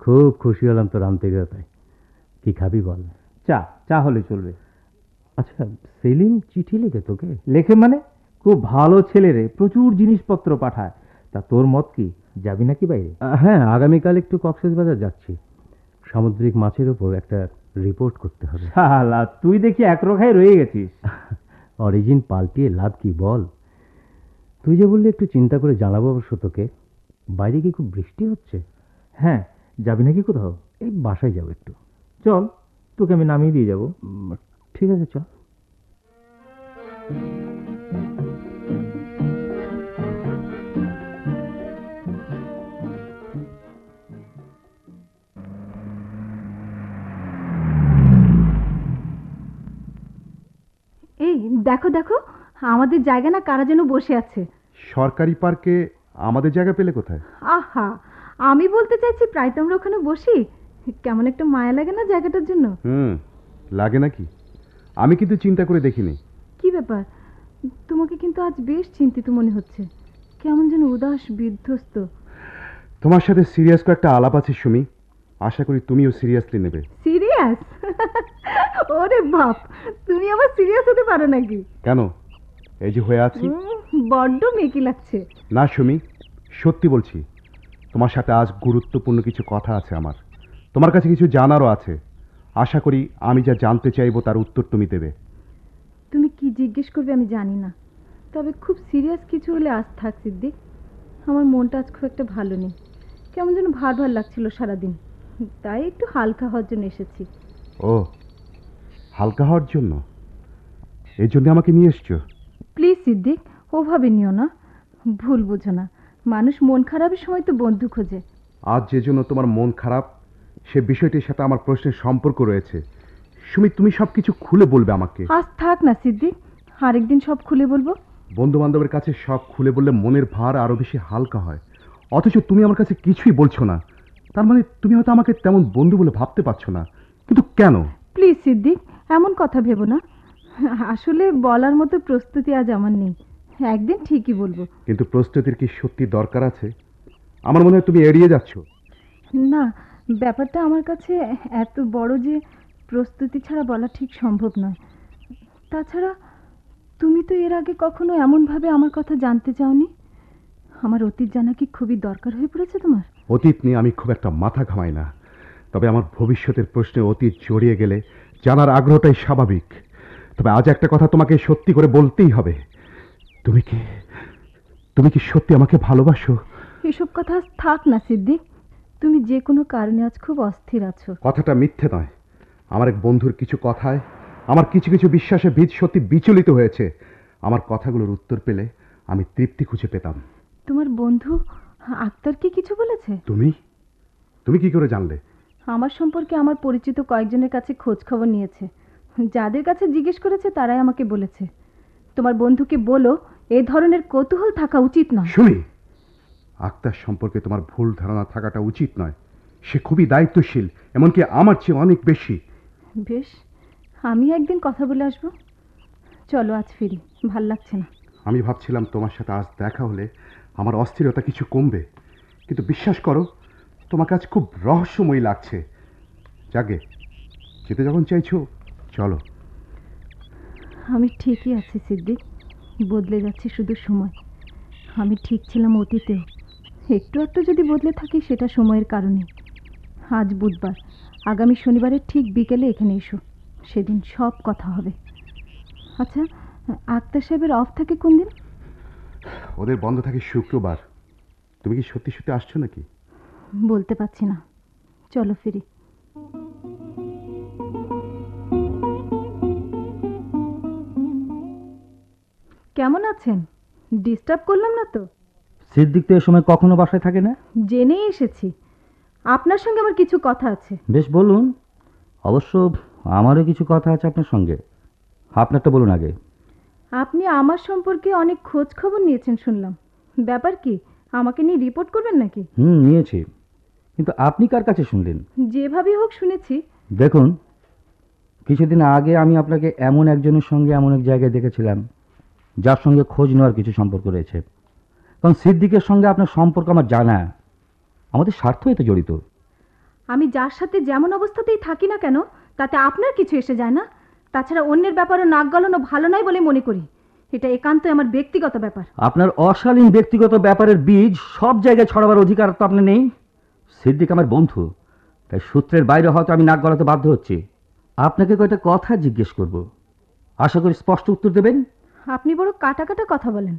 খুব খুশি হলাম তোর আন্তরিকতায়। কি খাবি বল? চা হলে চলবে। আচ্ছা, সেলিম চিঠি লেখে তোকে? লেখে মানে? খুব ভালো ছেলে রে, প্রচুর জিনিসপত্র পাঠায়। তা তোর মত কি, যাবি নাকি বাইরে? হ্যাঁ, আগামীকাল একটু কক্সবাজার যাচ্ছি। সামুদ্রিক মাছের ওপর একটা রিপোর্ট করতে হবে। শালা, তুই দেখি একরোখায় রয়ে গেছিস। অরিজিন পাল্টিয়ে লাভ কি বল? তুই যে বললি একটু চিন্তা করে জানাবো অবশ্য তোকে। বাইরে কি খুব বৃষ্টি হচ্ছে? হ্যাঁ, যাবি নাকি কোথাও? এই বাসায় যাবো একটু। চল, তোকে আমি নামিয়ে দিয়ে যাবো। ঠিক আছে, চল। এই দেখো দেখো, আমাদের জায়গা না কারা যেন বসে আছে। সরকারি পার্কে আমাদের জায়গা পেলে কোথায়? আহা, আমি বলতে চাইছি প্রায় তো আমরা ওখানে বসি। কেমন একটা মায়া লাগে না জায়গাটার জন্য? লাগে নাকি? আমি কিন্তু চিন্তা করে দেখিনি। কি ব্যাপার, তোমাকে কিন্তু আজ বেশ চিন্তিত মনে হচ্ছে। কেমন যেন উদাস বিধ্বস্ত। তোমার সাথে সিরিয়াস কয়েকটা আলাপ আছে সুমি, আশা করি তুমিও সিরিয়াসলি নেবে। সিরিয়াস? ওরে বাপ, তুমি আবার সিরিয়াস হতে পারো নাকি? কেন, এই যে হয়ে আছি। বড্ড মেকি লাগছে। না সুমি, সত্যি বলছি, তোমার সাথে আজ গুরুত্বপূর্ণ কিছু কথা আছে আমার। তোমার কাছে কিছু জানারও আছে। আশা করি আমি যা জানতে চাইবো তার উত্তর তুমি দেবে। তুমি কি জিজ্ঞেস করবে আমি জানি না, তবে খুব সিরিয়াস কিছু হলে আজ থাক সিদ্দিক। আমার মনটা আজ খুব একটা ভালো নেই, কেমন যেন ভার ভার লাগছিল সারাদিন, তাই একটু হালকা হওয়ার জন্য এসেছি। ও, হালকা হওয়ার জন্য এই জন্য আমাকে নিয়ে এসছো? প্লিজ সিদ্দিক, ওভাবে নিও না, ভুল বুঝো না। মানুষ মন খারাপের সময় তো বন্ধু খোঁজে। আজ যে জন্য তোমার মন খারাপ সে বিষয়টির সাথে আমার প্রশ্নের সম্পর্ক রয়েছে। সুমি, তুমি সবকিছু খুলে বলবে আমাকে। আজ থাক না সিদ্দিক, আরেকদিন সব খুলে বলবো। বন্ধু বান্ধবের কাছে সব খুলে বললে মনের ভার আরো বেশি হালকা হয়, অথচ তুমি আমার কাছে কিছুই বলছো না। তার মানে তুমি হয়তো আমাকে তেমন বন্ধু বলে ভাবতে পারছো না, কিন্তু কেন? প্লিজ সিদ্দিক, এমন কথা ভেবো না। আসলে বলার মতো প্রস্তুতি আজ আমার নেই, একদিন ঠিকই বলবো। কিন্তু প্রস্তুতির কি সত্যি দরকার আছে? আমার মনে হয় তুমি এড়িয়ে যাচ্ছ। না, ব্যাপারটা আমার কাছে এত বড় যে প্রস্তুতি ছাড়া বলা ঠিক সম্ভব নয়। তাছাড়া তুমি তো এর আগে কখনো এমনভাবে আমার কথা জানতে চাওনি। আমার অতীত জানা কি খুবই দরকার হয়ে পড়েছে তোমার? অতীত নিয়ে আমি খুব একটা মাথা ঘামাই না, তবে আমার ভবিষ্যতের প্রশ্নে অতীত জড়িয়ে গেলে জানার আগ্রহটাই স্বাভাবিক। তবে আজ একটা কথা তোমাকে সত্যি করে বলতেই হবে। তুমি কি সত্যি আমাকে ভালোবাসো? এসব কথা আজ থাক না সিদ্দিক, তুমি যে কোনো কারণে আজ খুব অস্থির আছো। কথাটা মিথ্যে নয়। আমার এক বন্ধুর কিছু কথায় আমার কিছু কিছু বিশ্বাসের ভিত সত্যি বিচলিত হয়েছে। আমার কথাগুলোর উত্তর পেলে আমি তৃপ্তি খুঁজে পেতাম। তোমার বন্ধু আক্তার কি কিছু বলেছে? তুমি কি করে জানলে? আমার সম্পর্কে আমার পরিচিত কয়েকজনের কাছে খোঁজ খবর নিয়েছে, যাদের কাছে জিজ্ঞেস করেছে তারাই আমাকে বলেছে। তোমার বন্ধুকে বলো এই ধরনের কৌতূহল থাকা উচিত নয়। শুনি, আক্তার সম্পর্কে তোমার ভুল ধারণা থাকাটা উচিত নয়। সে খুবই দায়িত্বশীল, এমনকি আমার চেয়ে অনেক বেশি। বেশ, আমি একদিন কথা বলে আসবো। চলো আজ ফিরি, ভাল লাগছে না। আমি ভাবছিলাম তোমার সাথে আজ দেখা হলে আমার অস্থিরতা কিছু কমবে, কিন্তু বিশ্বাস করো তোমাকে আজ খুব রহস্যময়ী লাগছে। যাগে, যেতে যখন চাইছো চলো। আমি ঠিকই আছি সিদ্দিক, বদলে যাচ্ছে শুধু সময়। আমি ঠিক ছিলাম অতীতেও, একটু একটু যদি বদলে থাকি সেটা সময়ের কারণে। আজ বুধবার, আগামী শনিবারের ঠিক বিকেলে এখানে এসো, সেদিন সব কথা হবে। আচ্ছা, আক্তার সাহেবের অফ থাকে কোন দিন? ওদের বন্ধ থাকে শুক্রবার। তুমি কি সত্যি সত্যি আসছো নাকি? বলতে পারছি না, চলো ফিরি। কেমন আছেন? ডিস্টার্ব করলাম না তো? সিদ্দিক তো এ সময় কখনো বাসায় থাকে না। জেনেই এসেছি, আপনার সঙ্গে আমার কিছু কথা আছে। বেশ, বলুন। অবশ্য আমারও কিছু কথা আছে আপনার সঙ্গে। আপনারটা বলুন আগে। আপনি আমার সম্পর্কে অনেক খোঁজ খবর নিয়েছেন শুনলাম, ব্যাপার কি? আমাকে নিয়ে রিপোর্ট করবেন নাকি? নিয়েছি, কিন্তু আপনি কার কাছে শুনলেন? যেভাবেই হোক শুনেছি। দেখুন, কিছুদিন আগে আমি আপনাকে এমন একজনের সঙ্গে এমন এক জায়গায় দেখেছিলাম যার সঙ্গে খোঁজ নেওয়ার কিছু সম্পর্ক রয়েছে। কারণ সিদ্দিকের সঙ্গে আপনার সম্পর্ক আমার জানা, আমাদের স্বার্থ এতে জড়িত। আমি যার সাথে যেমন অবস্থাতেই থাকি না কেন তাতে আপনার কিছু এসে যায় না। তাছাড়া অন্যের ব্যাপারও নাক গলানো ভালো নয় বলে মনে করি। এটা একান্তই আমার ব্যক্তিগত ব্যাপার। আপনার অশালীন ব্যক্তিগত ব্যাপারের বীজ সব জায়গায় ছড়াবার অধিকার তো আপনার নেই। সিদ্দিক আমার বন্ধু, তাই সূত্রের বাইরে হয়তো আমি নাক গলাতে বাধ্য হচ্ছি। আপনাকে কয়েকটা কথা জিজ্ঞেস করব, আশা করি স্পষ্ট উত্তর দেবেন। আপনি বড় কাটা কাটা কথা বলেন।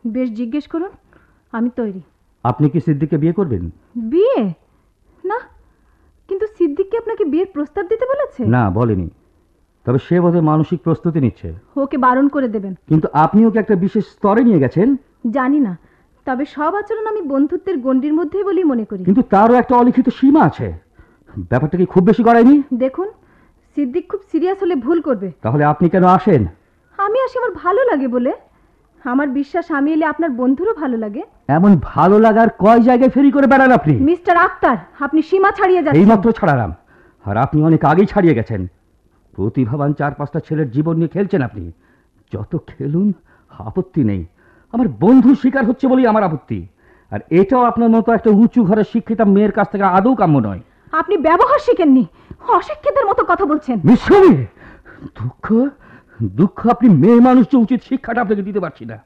বেশ, জিজ্ঞেস করুন, আমি তৈরি। আপনি কি সিদ্দিককে বিয়ে করবেন? বিয়ে? না, কিন্তু সিদ্দিক কি আপনাকে বিয়ের প্রস্তাব দিতে বলেছে? না, বলেনি। তবে সে বোধহয় মানসিক প্রস্তুতি নিচ্ছে। ওকে বারণ করে দেবেন। কিন্তু আপনি ওকে একটা বিশেষ স্তরে নিয়ে গেছেন। জানি না, তবে সব আচরণ আমি বন্ধুত্বের গণ্ডির মধ্যেই বলেই মনে করি। কিন্তু তারও একটা অলিখিত সীমা আছে। ব্যাপারটা কি খুব বেশি গড়ায়নি? দেখুন, সিদ্দিক খুব সিরিয়াস হলে ভুল করবে। তাহলে আপনি কেন আসেন? আমি আসি আমার ভালো লাগে বলে। আমার বিশ্বাস আমি এলে আপনার বন্ধুরও ভালো লাগে। এমন ভালো লাগার কয় জায়গায় ফেরি করে বেড়ান আপনি? মিস্টার আক্তার, আপনি সীমা ছাড়িয়ে যাচ্ছেন। এইমাত্র ছাড়ালাম, আর আপনি অনেক আগেই ছাড়িয়ে গেছেন। প্রতিভাবান 4-5টা ছেলের জীবন নিয়ে খেলছেন আপনি। যত খেলুন, আপত্তি নেই। আমার বন্ধু শিকার হচ্ছে বলেই আমার আপত্তি। আর এটাও আপনার মতো একটা উঁচু ঘরের শিক্ষিতা মেয়ের কাছ থেকে আদৌ কাম্য নয়। আপনি ব্যবহার শিখেননি, অশিক্ষিতের মতো কথা বলছেন। মিশ্রমী, দুঃখ দুঃখ আপনি মেয়ে মানুষ যে উচিত শিক্ষাটা আপনাকে দিতে পারছি না।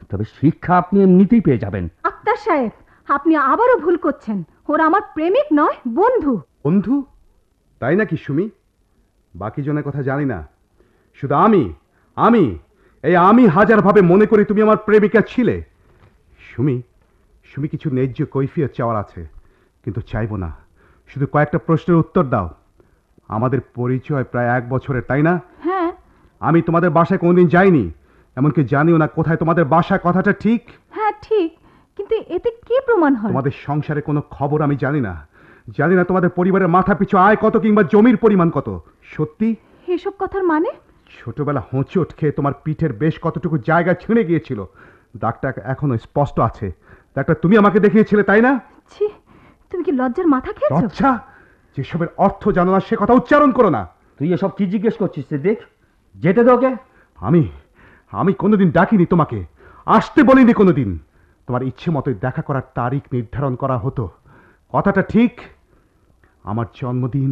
তবে শিক্ষা আপনি এমনিতেই পেয়ে যাবেন। আক্তার সাহেব, আপনি আবারও ভুল করছেন। ওরা আমার প্রেমিক নয়, বন্ধু। বন্ধু? তাই নাকি সুমি? বাকি জনের কথা জানি না, শুধু আমি হাজারভাবে মনে করি তুমি আমার প্রেমিকা ছিলে। সুমি, সুমি কিছু ন্যায্য কৈফিয়ত চাওয়ার আছে, কিন্তু চাইব না। শুধু কয়েকটা প্রশ্নের উত্তর দাও। আমাদের পরিচয় প্রায় 1 বছরের, তাই না? হ্যাঁ। আমি তোমাদের বাসায় কোনোদিন যাইনি, এমনকি জানিও না কোথায় তোমাদের বাসা। কথাটা ঠিক? হ্যাঁ ঠিক, কিন্তু এতে কি প্রমাণ হয়? তোমাদের সংসারে কোনো খবর আমি জানি না। জানি না তোমাদের পরিবারের মাথা পিছু আয় কত কিংবা জমির পরিমাণ কত। সত্যি? এসব কথার মানে? ছোটবেলা হোঁচট খেয়ে তোমার পিঠের বেশ কতটুকু জায়গা ছিঁড়ে গিয়েছিল, দাগটা এখনো স্পষ্ট আছে। দাগটা তুমি আমাকে দেখিয়েছিলে, তাই না? ছি, তুমি কি লজ্জার মাথা খেয়েছো? আচ্ছা, যেসবের অর্থ জানো না সে কথা উচ্চারণ করো না। তুই এসব কি জিজ্ঞেস করছিস সিদ্দিক? যেতে দে ওকে। আমি কোনোদিন ডাকিনি তোমাকে, আসতে বলিনি কোনোদিন। তোমার ইচ্ছে মতোই দেখা করার তারিখ নির্ধারণ করা হতো। কথাটা ঠিক? আমার জন্মদিন,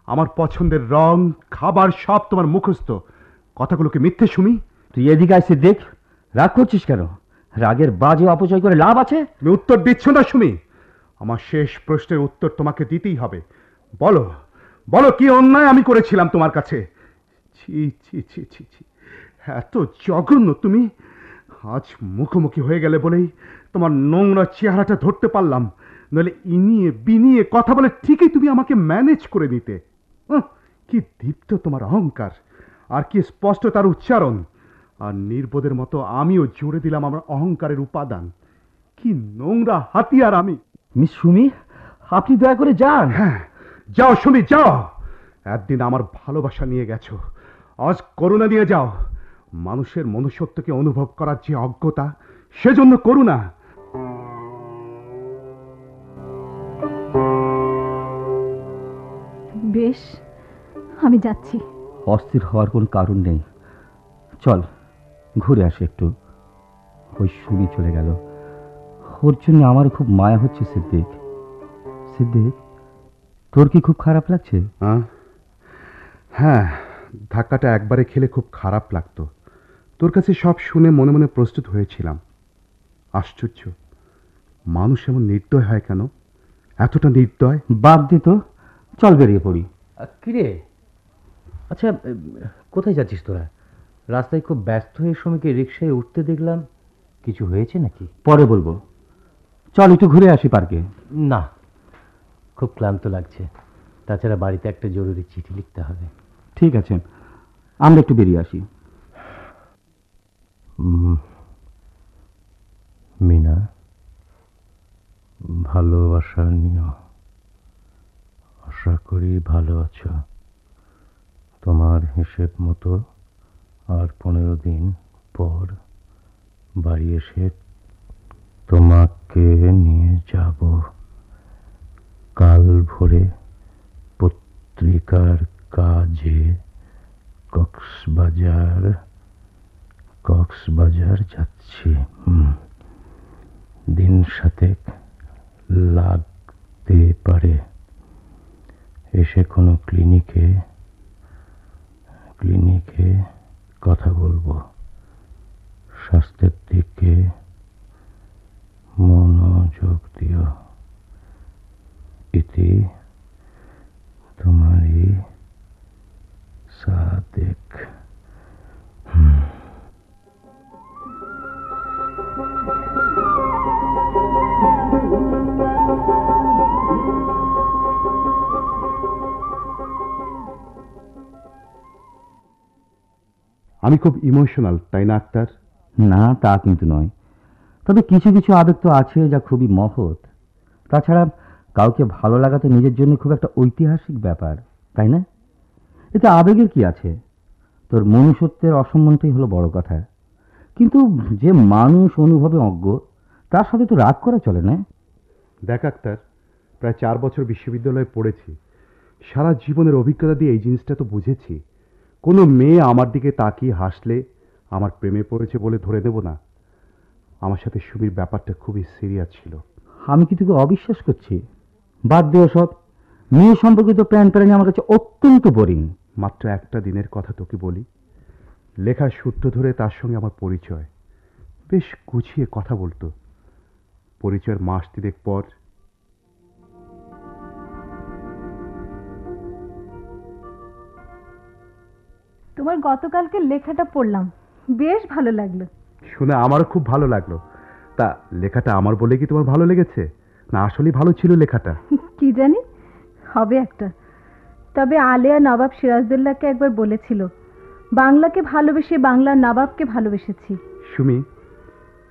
আমার পছন্দের রং, খাবার সব তোমার মুখস্থ। কথাগুলোকে মিথ্যে সুমি? তুই এদিকে আয় সিদ্দিক। রাগ করছিস কেন? রাগের বাজে অপচয় করে লাভ আছে? তুমি উত্তর দিচ্ছ না সুমি। আমার শেষ প্রশ্নের উত্তর তোমাকে দিতেই হবে। বলো, বলো কি অন্যায় আমি করেছিলাম তোমার কাছে? ছি ছি ছি ছি ছি, এত জঘন্য তুমি। আজ মুখোমুখি হয়ে গেলে বলেই তোমার নোংরা চেহারাটা ধরতে পারলাম, নইলে ইনিয়ে বিনিয়ে কথা বলে ঠিকই তুমি আমাকে ম্যানেজ করে নিতে। কি দীপ্ত তোমার অহংকার, আর কি স্পষ্ট তার উচ্চারণ। আর নির্বোধের মতো আমিও জুড়ে দিলাম আমার অহংকারের উপাদান। কি নোংরা হাতিয়ার আমি। মিস সুমি, আপনি দয়া করে যান। হ্যাঁ, যাও সুমি, যাও। একদিন আমার ভালোবাসা নিয়ে গেছো, আজ করুণা নিয়ে যাও। মানুষের মনুষ্যত্বকে অনুভব করার যে অজ্ঞতা, সেজন্য করুণা। বেশ, আমি যাচ্ছি। অস্থির হওয়ার কোন কারণ নেই। চল ঘুরে আসি একটু। ওই সুমি চলে গেল, ওর জন্য আমার খুব মায়া হচ্ছে সিদ্দিক। সিদ্দিক, তোর কি খুব খারাপ লাগছে? হ্যাঁ, ধাক্কাটা একবারে খেলে খুব খারাপ লাগতো। তোর কাছে সব শুনে মনে মনে প্রস্তুত হয়েছিলাম। আশ্চর্য, মানুষ এমন নির্দয় হয় কেন? এতটা নির্দয়। বাদ দে তো, চল বেরিয়ে পড়ি। কিরে, আচ্ছা কোথায় যাচ্ছিস তোরা? রাস্তায় খুব ব্যস্ত হয়ে সময়কে রিক্সায় উঠতে দেখলাম, কিছু হয়েছে নাকি? পরে বলবো, চল একটু ঘুরে আসি পার্কে। না, খুব ক্লান্ত লাগছে। তাছাড়া বাড়িতে একটা জরুরি চিঠি লিখতে হবে। ঠিক আছে, আমরা একটু বেরিয়ে আসি। মিনা, ভালোবাসা নিও। আশা করি ভালো আছো। তোমার হিসেব মতো আর 15 দিন পর বাড়ি এসে তোমাকে নিয়ে যাব। কাল ভোরে পত্রিকার কাজে কক্সবাজার যাচ্ছি। দিন 7 লাগতে পারে। এসে কোনো ক্লিনিকে কথা বলবো। স্বাস্থ্যের দিকে মনোযোগ দিও। ইতি তোমারই সাদেক। আমি খুব ইমোশনাল, তাই না আক্তার? না, তা কিন্তু নয়। তবে কিছু কিছু আবেগ তো আছে যা খুবই মহৎ। তাছাড়া কাউকে ভালো লাগাতে নিজের জন্য খুব একটা ঐতিহাসিক ব্যাপার, তাই না? এতে আবেগের কি আছে? তোর মনুষ্যত্বের অসম্মানটাই হলো বড় কথা। কিন্তু যে মানুষ অনুভবে অজ্ঞ, তার সাথে তো রাগ করা চলে না। দেখ আক্তার, প্রায় 4 বছর বিশ্ববিদ্যালয়ে পড়েছি। সারা জীবনের অভিজ্ঞতা দিয়ে এই জিনিসটা তো বুঝেছি, কোনো মেয়ে আমার দিকে তাকিয়ে হাসলে আমার প্রেমে পড়েছে বলে ধরে দেব না। আমার সাথে সুমির ব্যাপারটা খুবই সিরিয়াস ছিল। আমি কি তোকে অবিশ্বাস করছি? বাদ দেও সব। মেয়ে সম্পর্কিত প্ল্যান আমার কাছে অত্যন্ত বোরিং। মাত্র একটা দিনের কথা তোকে বলি। লেখার সূত্র ধরে তার সঙ্গে আমার পরিচয়। বেশ গুছিয়ে কথা বলতো। পরিচয়ের মাস 3 পর তোমার গতকালকে লেখাটা পড়লাম, বেশ ভালো লাগলো। শুনে আমারও খুব ভালো লাগলো। তা লেখাটা আমার বলে কি তোমার ভালো লেগেছে, না আসলেই ভালো ছিল লেখাটা? কি জানি, হবে একটা। তবে আলেয়া নবাব সিরাজদৌল্লাহকে একবার বলেছিল, বাংলাকে ভালোবেসে বাংলার নবাবকে ভালোবেসেছি। সুমি,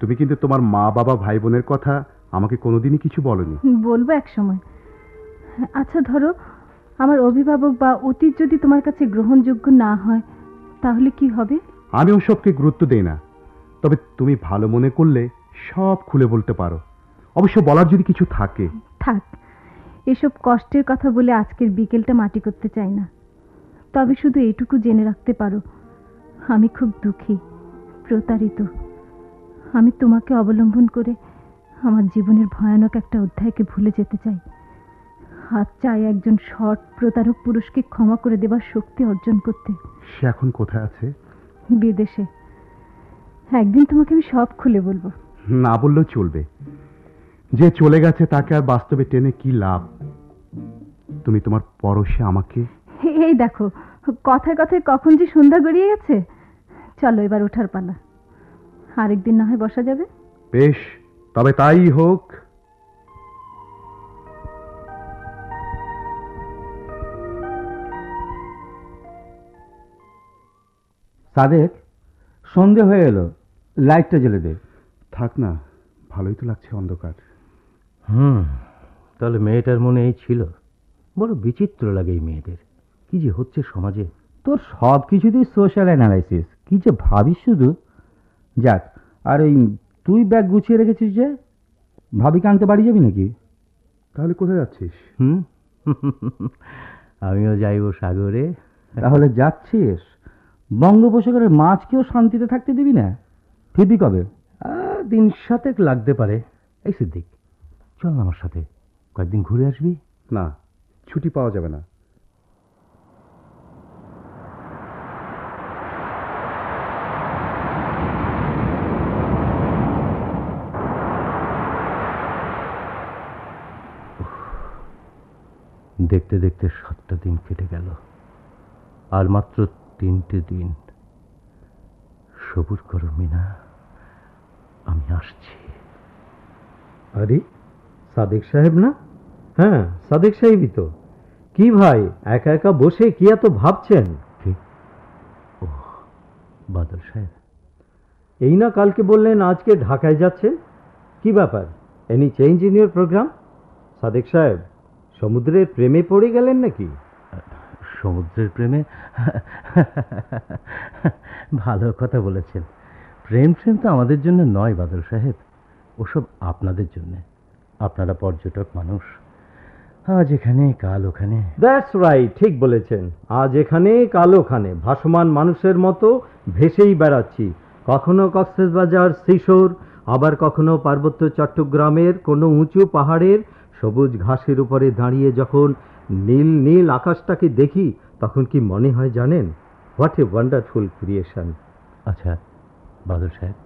তুমি কিন্তু তোমার মা বাবা ভাই বোনের কথা আমাকে কোনোদিনই কিছু বলনি। বলবো এক সময়। আচ্ছা ধরো, আমার অভিভাবক বা অতীত যদি তোমার কাছে গ্রহণযোগ্য না হয়, তাহলে কি হবে? আমি ওসবকে গুরুত্ব দেই না, তবে তুমি ভালো মনে করলে সব খুলে বলতে পারো। অবশ্য বলার যদি কিছু থাকে। থাক, এসব কষ্টের কথা বলে আজকের বিকেলটা মাটি করতে চাই না। তবে শুধু এটুকু জেনে রাখতে পারো, আমি খুব দুঃখী, প্রতারিত। আমি তোমাকে অবলম্বন করে আমার জীবনের ভয়ানক একটা অধ্যায়কে ভুলে যেতে চাই। আর চাই একজন সৎ প্রতারক পুরুষকে ক্ষমা করে দেবার শক্তি অর্জন করতে। সে এখন কোথায় আছে? বিদেশে। একদিন তোমাকে আমি সব খুলে বলবো। না বললেও চলবে। যে চলে গেছে তাকে আর বাস্তবে টেনে কি লাভ? তুমি তোমার পরশে আমাকে। এই দেখো, কথায় কথায় কখন যে সন্ধ্যা গড়িয়ে গেছে। চলো এবার ওঠার পালা। আরেকদিন না হয় বসা যাবে। বেশ, তবে তাই হোক। সাদেক, সন্ধে হয়ে এলো, লাইটটা জ্বেলে দে। থাক না, ভালোই তো লাগছে অন্ধকার। তাহলে মেয়েটার মনে এই ছিল। বড় বিচিত্র লাগে এই মেয়েদের, কি যে হচ্ছে সমাজে। তোর সব কিছুতেই সোশ্যাল অ্যানালাইসিস, কি যে ভাবিস শুধু। যাক, আর ওই তুই ব্যাগ গুছিয়ে রেখেছিস যে, ভাবিকে আনতে বাড়ি যাবি নাকি? তাহলে কোথায় যাচ্ছিস? আমিও যাইব সাগরে। তাহলে যাচ্ছিস? বঙ্গোপসাগরের মাছকেও শান্তিতে থাকতে দিবি না? ফিরবি কবে? দিন 7 লাগতে পারে। এই সিদ্দিক, চল না আমার সাথে, কয়েকদিন ঘুরে আসবি। না, ছুটি পাওয়া যাবে না। দেখতে দেখতে 7টা দিন কেটে গেল, আর মাত্র 3টে দিন। সবুর করো মিনা, আমি আসছি। আরে সাদেক সাহেব না? হ্যাঁ, সাদেক সাহেবই তো। কি ভাই, একা একা বসে কি এত ভাবছেন? ও বাদল সাহেব, এই না কালকে বললেন আজকে ঢাকায় যাচ্ছেন। কি ব্যাপার? Any change in your programme? Sadek সাহেব, সমুদ্রের প্রেমে পড়ে গেলেন নাকি? সমুদ্রের প্রেমে? ভালো কথা বলেছেন। প্রেম তো আমাদের জন্য নয় বাদল সাহেব, ওসব আপনাদের জন্য। আপনারা পর্যটক মানুষ, আজ এখানে কাল ওখানে। দ্যাটস রাইট, ঠিক বলেছেন। আজ এখানে কাল ওখানে ভাসমান মানুষের মতো ভেসেই বেড়াচ্ছি। কখনো কক্সবাজার সিশোর, আবার কখনো পার্বত্য চট্টগ্রামের কোনো উঁচু পাহাড়ের সবুজ ঘাসের উপরে দাঁড়িয়ে যখন নীল নীল আকাশটাকে দেখি, তখন কি মনে হয় জানেন? What a wonderful creation. আচ্ছা বাদল সাহেব,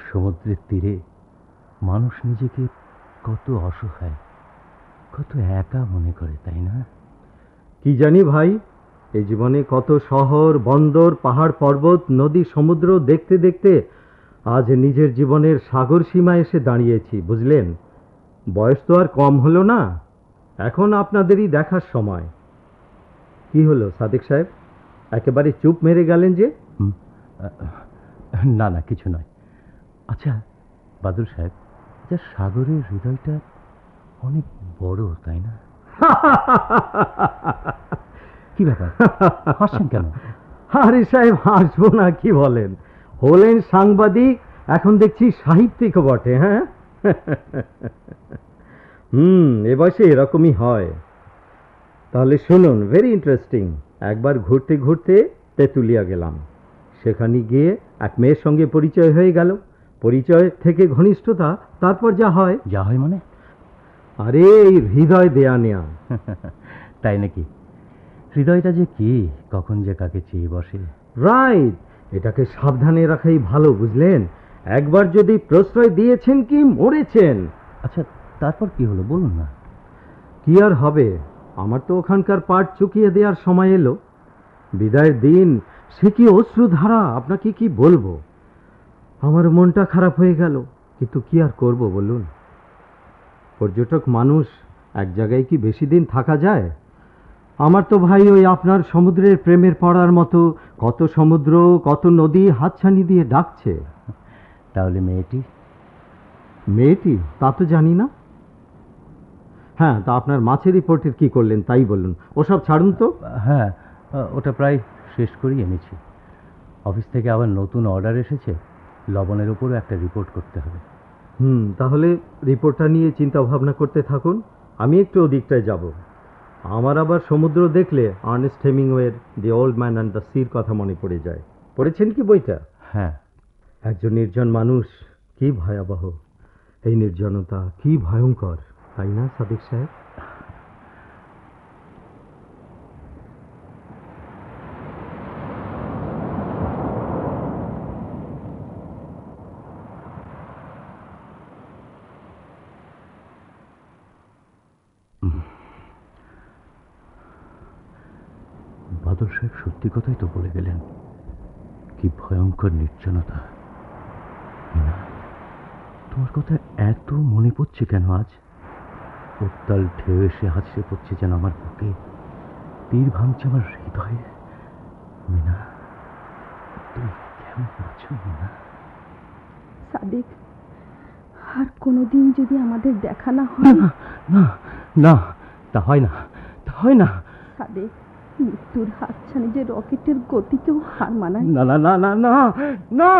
সমুদ্রের তীরে মানুষ নিজেকে কত অসহায়, কত একা মনে করে, তাই না? কি জানি ভাই, এই জীবনে কত শহর বন্দর পাহাড় পর্বত নদী সমুদ্র দেখতে দেখতে আজ নিজের জীবনের সাগর সীমায় এসে দাঁড়িয়েছি, বুঝলেন? বয়স তো আর কম হলো না, এখন আপনাদেরই দেখার সময়। কি হলো সাদেক সাহেব, একেবারে চুপ মেরে গেলেন যে? না না, কিছু নয়। আচ্ছা বাদল সাহেব, যা সাগরের হৃদয়টা অনেক বড়, তাই না? কি ব্যাপার, হাসছেন কেন? আরে সাহেব, হাসবো না কি বলেন? হলেন সাংবাদিক, এখন দেখছি সাহিত্যিকও বটে। হ্যাঁ, এ বয়সে এরকমই হয়। তাহলে শুনুন, ভেরি ইন্টারেস্টিং। একবার ঘুরতে ঘুরতে তেঁতুলিয়া গেলাম। সেখানে গিয়ে এক মেয়ের সঙ্গে পরিচয় হয়ে গেল। পরিচয় থেকে ঘনিষ্ঠতা, তারপর যা হয়। যা হয় মানে? আরে এই হৃদয় দেয়া নেয়া। তাই নাকি? হৃদয়টা যে কি, কখন যে কাকে চেয়ে বসে। রাইট, এটাকে সাবধানে রাখাই ভালো, বুঝলেন? একবার যদি প্রশ্রয় দিয়েছেন কি মরেছেন। আচ্ছা তারপর কি হলো বলুন না। কি আর হবে, আমার তো ওখানকার পাট চুকিয়ে দেওয়ার সময় এলো। বিদায়ের দিন সে কি অশ্রুধারা, আপনাকে কি বলবো। আমার মনটা খারাপ হয়ে গেল। কিন্তু কি আর করব বলুন, পর্যটক মানুষ, এক জায়গায় কি বেশি দিন থাকা যায়? আমার তো ভাই ওই আপনার সমুদ্রের প্রেমের পড়ার মতো কত সমুদ্র, কত নদী হাতছানি দিয়ে ডাকছে। তাহলে মেয়েটি? মেয়েটি তা তো জানি না। হ্যাঁ, তা আপনার মাছের রিপোর্টের কি করলেন তাই বলুন। ওসব ছাড়ুন তো। হ্যাঁ, ওটা প্রায় শেষ করেই এনেছি। অফিস থেকে আবার নতুন অর্ডার এসেছে, লবণের উপরও একটা রিপোর্ট করতে হবে। তাহলে রিপোর্টটা নিয়ে চিন্তা ভাবনা করতে থাকুন, আমি একটু ওদিকটায় যাব। আমার আবার সমুদ্র দেখলে আর্নেস্ট হেমিংওয়ের the old man and the সির কথা মনে পড়ে যায়। পড়েছেন কি বইটা? হ্যাঁ। একজন নির্জন মানুষ, কি ভয়াবহ এই নির্জনতা, কি ভয়ঙ্কর, তাই না সাদিক সাহেব? বাদল সাহেব সত্যি কথাই তো বলে গেলেন। কি ভয়ঙ্কর নির্জনতা। মিনা, তোমার কথা এত মনে পড়ছে কেন আজ? উত্তাল ঢেউ এসে হাঁচড়ে পড়ছে যেন আমার বুকে, তীর ভাঙছে আমার হৃদয়ে। মিনা, তুমি কেমন আছো মিনা? সাদিক, আর কোনোদিন যদি আমাদের দেখা না হয়। না না, তা হয় না, তা হয় না। সাদিক, মৃত্যুর হাতছানি যে রকেটের গতিকেও হার মানায়। না না না না না না,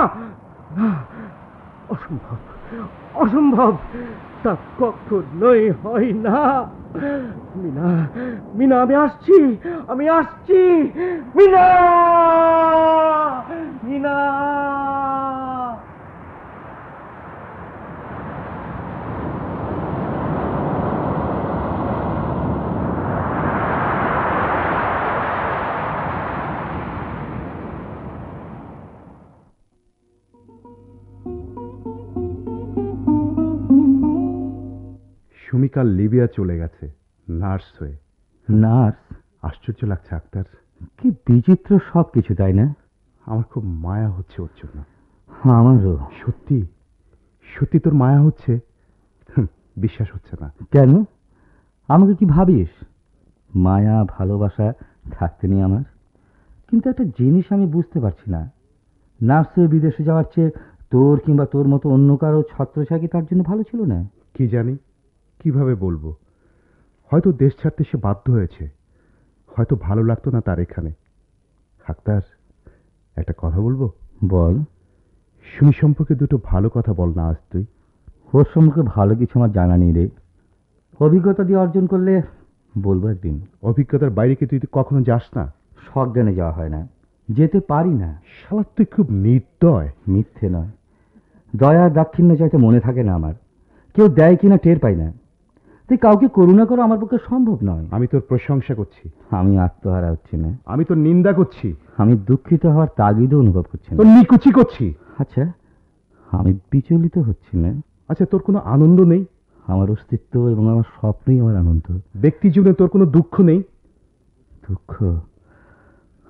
অসম্ভব, অসম্ভব, তা কখনোই হয় না। মিনা, মিনা, আমি আসছি, আমি আসছি। মিনা, মিনা। সুমি কাল লিবিয়া চলে গেছে নার্স হয়ে। নার্স? আশ্চর্য লাগছে আক্তার। কি বিচিত্র সব কিছু, তাই না? আমার খুব মায়া হচ্ছে ওর জন্য। আমারও। সত্যি সত্যি তোর মায়া হচ্ছে? বিশ্বাস হচ্ছে না। কেন? আমাকে কি ভাবিস মায়া ভালোবাসা থাকতে নেই আমার? কিন্তু একটা জিনিস আমি বুঝতে পারছি না, নার্সে বিদেশে যাওয়ার চেয়ে তোর কিংবা তোর মতো অন্য কারো ছত্রছায়া তার জন্য ভালো ছিল না? কি জানি, কিভাবে বলবো। হয়তো দেশ ছাড়তে সে বাধ্য হয়েছে, হয়তো ভালো লাগতো না তার এখানে। আক্তার, একটা কথা বলবো? বল। সুমি সম্পর্কে দুটো ভালো কথা বল না আজ তুই। ওর সম্পর্কে ভালো কিছু আমার জানা নেই রে। অভিজ্ঞতা দিয়ে অর্জন করলে বলবো একদিন। অভিজ্ঞতার বাইরে কি তুই কখনো যাস না? সজ্ঞানে যাওয়া হয় না, যেতে পারি না। শালা তুই খুব নির্দয়। মিথ্যে নয়, দয়া দাক্ষিণ্য চাইতে মনে থাকে না আমার। কেউ দেয় কিনা টের পাই না। তুই কাউকে করুণা করো আমার পক্ষে সম্ভব নয়। আমি তোর প্রশংসা করছি। আমি আত্মহারা হচ্ছি না, আমি তোর নিন্দা করছি। আমি দুঃখিত হওয়ার তাগিদও অনুভব করছি না। তোর নিকুচি করছি। আচ্ছা, আমি বিচলিত হচ্ছি না। আচ্ছা, তোর কোনো আনন্দ নেই? আমার অস্তিত্ব এবং আমার স্বপ্নই আমার আনন্দ। ব্যক্তি জীবনে তোর কোনো দুঃখ নেই? দুঃখ?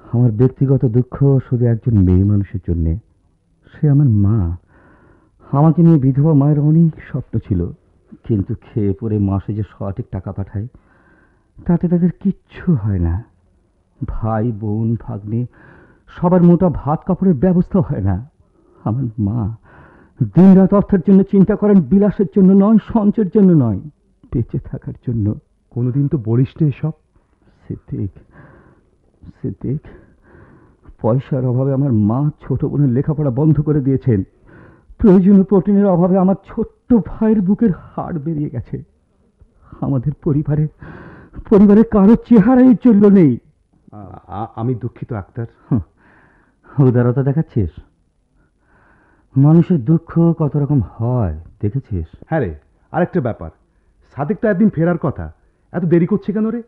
আমার ব্যক্তিগত দুঃখ শুধু একজন মেয়ে মানুষের জন্যে। সে আমার মা। আমাকে নিয়ে বিধবা মায়ের অনেক স্বপ্ন ছিল, কিন্তু খেয়ে পরে মাসে যে সঠিক টাকা পাঠায় তাতে তাদের কিচ্ছু হয় না। ভাই বোন ভাগ্নে সবার মোটা ভাত কাপড়ের ব্যবস্থা হয় না। আমার মা দিনরাত অর্থের জন্য চিন্তা করেন, বিলাসের জন্য নয়, সঞ্চয়ের জন্য নয়, বেঁচে থাকার জন্য। কোনোদিন তো বলিস না এসব। সিদ্দিক, সিদ্দিক, পয়সার অভাবে আমার মা ছোট বোনের লেখাপড়া বন্ধ করে দিয়েছেন। প্রয়োজনীয় প্রোটিনের অভাবে আমার ছোট্ট ভাইয়ের বুকের হাড় বেরিয়ে গেছে। আমাদের পরিবারে কারো চেহারাই চলল নেই। আমি দুঃখিত আক্তার। উদারতা দেখাচ্ছিস? মানুষের দুঃখ কত রকম হয় দেখেছিস? হ্যাঁ রে, আরেকটা ব্যাপার, সাদেক তো একদিন ফেরার কথা, এত দেরি করছে কেন রে?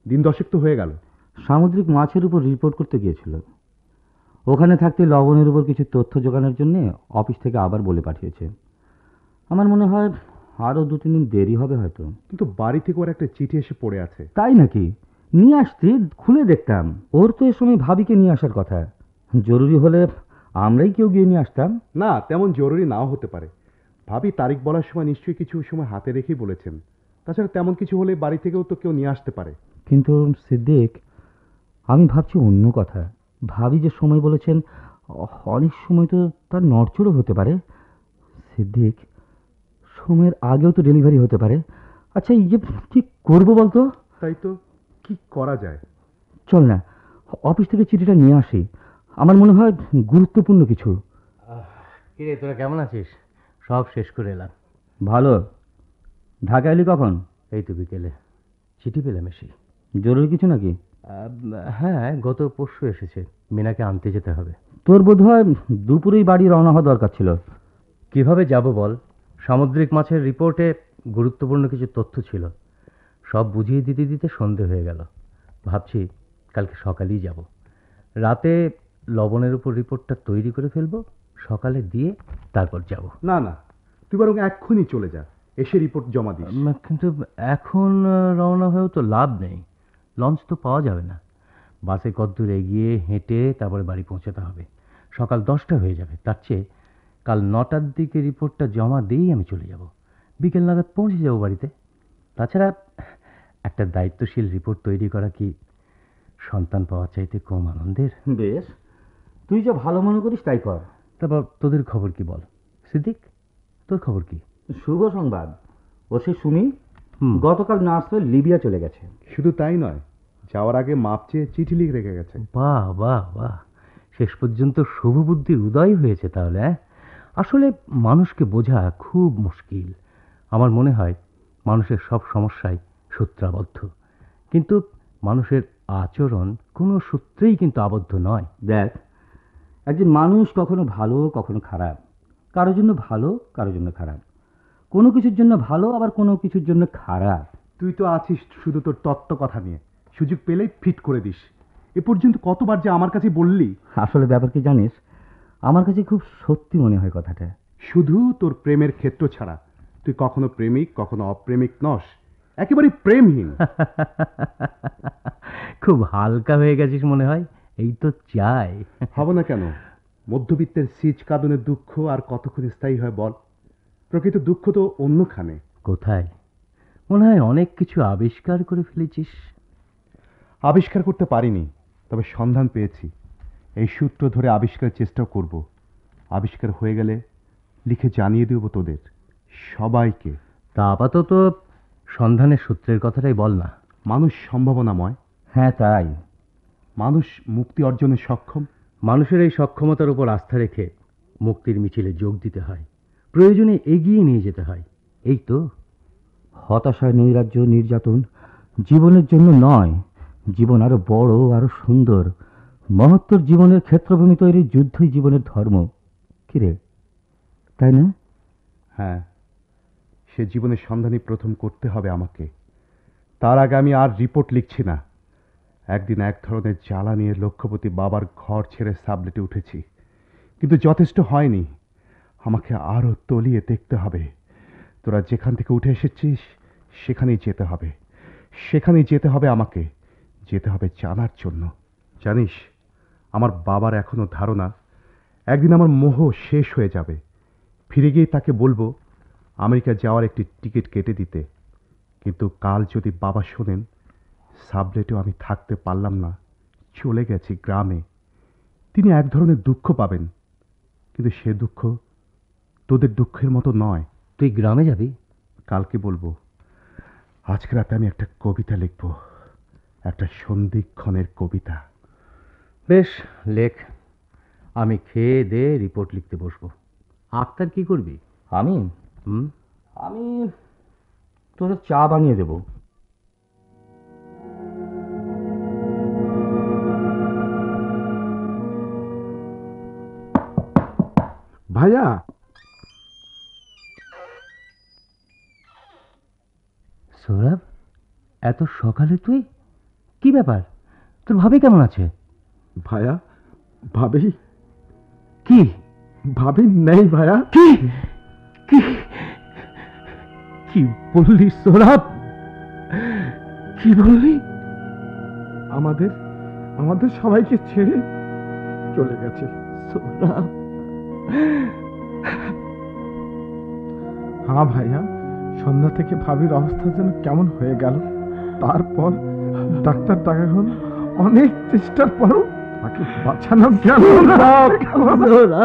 দিন 10 তো হয়ে গেল। সামুদ্রিক মাছের উপর রিপোর্ট করতে গিয়েছিল। ওখানে থাকতে লবণের উপর কিছু তথ্য জোগানোর জন্য অফিস থেকে আবার বলে পাঠিয়েছে। আমার মনে হয় আরো 2-3 দিন দেরি হবে হয়তো। কিন্তু বাড়ি থেকে ওর একটা চিঠি এসে পড়ে আছে। তাই নাকি? নিয়ে আসতি, খুলে দেখতাম। ওর তো এ সময় ভাবিকে নিয়ে আসার কথা। জরুরি হলে আমরাই কেউ গিয়ে নিয়ে আসতাম। না, তেমন জরুরি নাও হতে পারে। ভাবি তারিখ বলার সময় নিশ্চয়ই কিছু সময় হাতে রেখেই বলেছেন। তাছাড়া তেমন কিছু হলে বাড়ি থেকেও তো কেউ নিয়ে আসতে পারে। কিন্তু সিদ্দিক, আমি ভাবছি অন্য কথা। ভাবি যে সময় বলেছেন, অনেক সময় তো তার নড়চড়ও হতে পারে। সিদ্দিক, সময়ের আগেও তো ডেলিভারি হতে পারে। আচ্ছা, এই যে কি করবো বলতো? তাই তো, কি করা যায়? চল না, অফিস থেকে চিঠিটা নিয়ে আসি। আমার মনে হয় গুরুত্বপূর্ণ কিছু। কিরে, তোরা কেমন আছিস? সব শেষ করে এলাম। ভালো। ঢাকা এলি কখন? এই তো বিকেলে। চিঠি পেলাম এসে। জরুরি কিছু নাকি? হ্যাঁ, গত পরশু এসেছে। মিনাকে আনতে যেতে হবে। তোর বোধ হয় দুপুরেই বাড়ি রওনা হওয়া দরকার ছিল। কিভাবে যাব বল? সামুদ্রিক মাছের রিপোর্টে গুরুত্বপূর্ণ কিছু তথ্য ছিল। সব বুঝিয়ে দিতে দিতে সন্ধে হয়ে গেল। ভাবছি কালকে সকালেই যাব। রাতে লবণের উপর রিপোর্টটা তৈরি করে ফেলবো, সকালে দিয়ে তারপর যাব। না না, তুই বরং এক্ষুনি চলে যা, এসে রিপোর্ট জমা দিস। কিন্তু এখন রওনা হয়েও তো লাভ নেই। লঞ্চ তো পাওয়া যাবে না। বাসে কতদূর এগিয়ে হেঁটে তারপরে বাড়ি পৌঁছাতে হবে। সকাল 10টা হয়ে যাবে। তার চেয়ে কাল 9টার দিকে রিপোর্টটা জমা দিয়েই আমি চলে যাব। বিকেল নাগাদ পৌঁছে যাব বাড়িতে। তাছাড়া একটা দায়িত্বশীল রিপোর্ট তৈরি করা কি সন্তান পাওয়া চাইতে কম আনন্দের? বেশ, তুই যা ভালো মনে করিস তাই কর। তারপর তোদের খবর কি বল সিদ্দিক? তোর খবর কি? শুভ সংবাদ। ও সে শুনি গতকাল নার্স হয়ে লিবিয়া চলে গেছে। শুধু তাই নয়, যাওয়ার আগে মাপ চেয়ে চিঠি লিখে রেখে গেছে। বাহ বাহ বাহ, শেষ পর্যন্ত শুভবুদ্ধির উদয় হয়েছে তাহলে। আসলে মানুষকে বোঝা খুব মুশকিল। আমার মনে হয় মানুষের সব সমস্যাই সূত্রাবদ্ধ, কিন্তু মানুষের আচরণ কোনো সূত্রেই কিন্তু আবদ্ধ নয়। দেখ, একজন মানুষ কখনো ভালো কখনো খারাপ। কারোর জন্য ভালো, কারোর জন্য খারাপ। কোনো কিছুর জন্য ভালো, আবার কোনো কিছুর জন্য খারাপ। তুই তো আছিস শুধু তোর তত্ত্ব কথা নিয়ে, সুযোগ পেলেই ফিট করে দিস। এ পর্যন্ত কতবার যে আমার কাছে বললি। আসলে ব্যাপার কি জানিস, আমার কাছে খুব সত্যি মনে হয় কথাটা। শুধু তোর প্রেমের ক্ষেত্র ছাড়া তুই কখনো প্রেমিক কখনো অপ্রেমিক নস, একেবারে প্রেমহীন। খুব হালকা হয়ে গেছিস মনে হয়। এই তো চাই। হব না কেন? মধ্যবিত্তের সিজ কাঁদনের দুঃখ আর কতক্ষণ স্থায়ী হয় বল? প্রকৃত দুঃখ তো অন্যখানে। কোথায়? মনে হয় অনেক কিছু আবিষ্কার করে ফেলেছিস। আবিষ্কার করতে পারিনি, তবে সন্ধান পেয়েছি। এই সূত্র ধরে আবিষ্কারের চেষ্টাও করব। আবিষ্কার হয়ে গেলে লিখে জানিয়ে দেব তোদের সবাইকে। তা আপাতত সন্ধানের সূত্রের কথাটাই বল না। মানুষ সম্ভাবনাময়। হ্যাঁ তাই। মানুষ মুক্তি অর্জনে সক্ষম। মানুষের এই সক্ষমতার উপর আস্থা রেখে মুক্তির মিছিলে যোগ দিতে হয়, প্রয়োজনে এগিয়ে নিয়ে যেতে হয়। এই তো। হতাশায় নৈরাজ্য নির্যাতন জীবনের জন্য নয়। জীবন আরো বড়, আরো সুন্দর। মহত্তর জীবনের ক্ষেত্রভূমি তৈরির যুদ্ধই জীবনের ধর্ম। কিরে, তাই না? হ্যাঁ, সে জীবনের সন্ধানই প্রথম করতে হবে আমাকে। তার আগে আমি আর রিপোর্ট লিখছি না। একদিন এক ধরনের জ্বালা নিয়ে লক্ষ্যপতি বাবার ঘর ছেড়ে সাবলেটে উঠেছি, কিন্তু যথেষ্ট হয়নি। আমাকে আরো তলিয়ে দেখতে হবে। তোরা যেখান থেকে উঠে এসেছিস সেখানেই যেতে হবে। সেখানেই যেতে হবে আমাকে। যেতে হবে জানার জন্য। জানিস, আমার বাবার এখনো ধারণা একদিন আমার মোহ শেষ হয়ে যাবে। ফিরে গিয়ে তাকে বলবো আমেরিকা যাওয়ার একটি টিকিট কেটে দিতে। কিন্তু কাল যদি বাবা শোনেন সাবলেটেও আমি থাকতে পারলাম না, চলে গেছি গ্রামে, তিনি এক ধরনের দুঃখ পাবেন। কিন্তু সে দুঃখ তোদের দুঃখের মতো নয়। তুই গ্রামে যাবি? কালকে বলবো। আজকে রাতে আমি একটা কবিতা লিখব, একটা সন্ধিক্ষণের কবিতা। বেশ, লেখ। আমি খেয়ে দে রিপোর্ট লিখতে বসবো। আক্তার কি করবি? আমি আমি তোদের চা বানিয়ে দেব। ভাইয়া, সৌরভ, এত সকালে তুই? কি ব্যাপার? তোর ভাবি কেমন আছে? ভাইয়া, ভাবি কি? ভাবি নেই ভাইয়া। কি কি কি বললি সৌরভ? কি বললি? আমাদের আমাদের সবাইকে ছেড়ে চলে গেছে। সৌরভ, হ্যাঁ ভাইয়া, সন্ধ্যা থেকে ভাবির অবস্থা যেন কেমন হয়ে গেল। তারপর ডাক্তার ডাকা হল, অনেক চেষ্টার পরও তাকে বাঁচানো গেল না।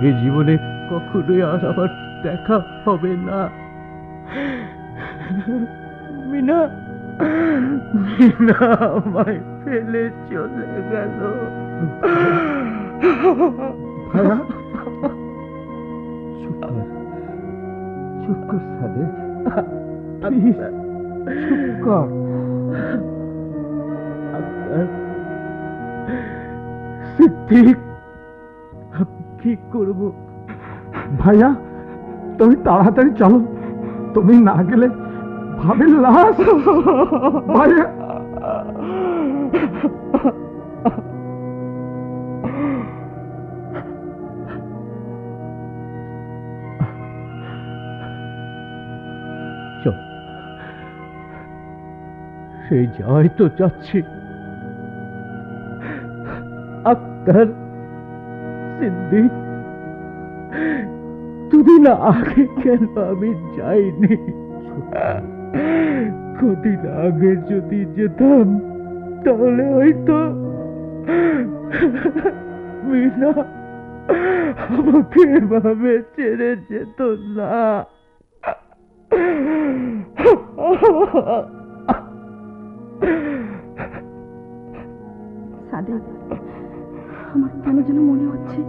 এই জীবনে কখনোই আর আমার দেখা হবে না। মিনা, মিনা আমায় ফেলে চলে গেল। ভাইয়া, চুপ কর সাদেক, প্লিজ চুপ কর। সিদ্দিক, আমি কি করবো? ভাইয়া, তুমি তাড়াতাড়ি চলো, তুমি না গেলে ভাবির লাশ। ভাইয়া, চল, সেই যাই তো যাচ্ছি। আক্তার, সিদ্দিক, দুদিন আগে কেন আমি যাইনি? কদিন আগে যদি যেতাম তাহলে হয়তো মিনা আমাকে এভাবে ছেড়ে যেত না। সাদেক, আমার কেন যেন মনে হচ্ছে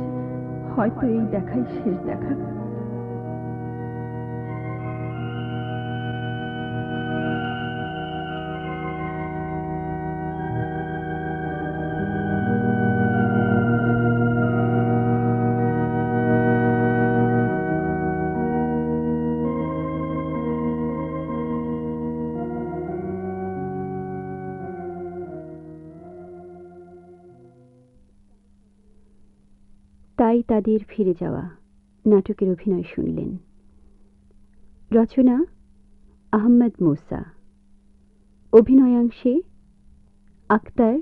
হয়তো এই দেখাই শেষ দেখা। তাই তাদের ফিরে যাওয়া নাটকের অভিনয় শুনলেন। রচনা আহমেদ মুসা, অভিনয়াংশে Akhtar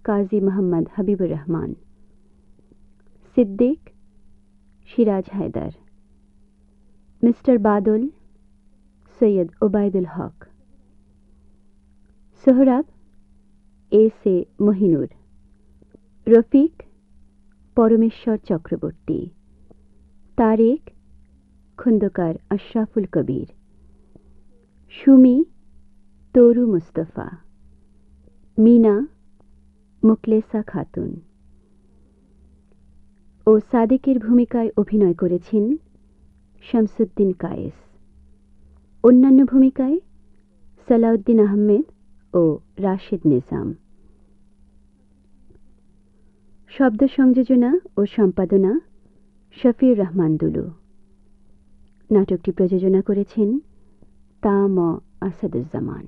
Kazi Mohammad Habibur Rahman, Siddique Siraj Haider, Mister Badal Syed Obaidul Haque, Sohrab S A Mohinur, Rafiq Parameshwar Chakraborty, Tarique Khandakar Ashraful কবির, সুমি তরু মুস্তফা, মিনা মুকলেসা খাতুন ও সাদেকের ভূমিকায় অভিনয় করেছেন শামসুদ্দিন কায়েস। অন্যান্য ভূমিকায় সালাউদ্দিন আহমেদ ও রাশেদ নিজাম। শব্দ সংযোজনা ও সম্পাদনা শফিউর রহমান দুলু। নাটকটি প্রযোজনা করেছেন তাম আসাদুজ্জামান।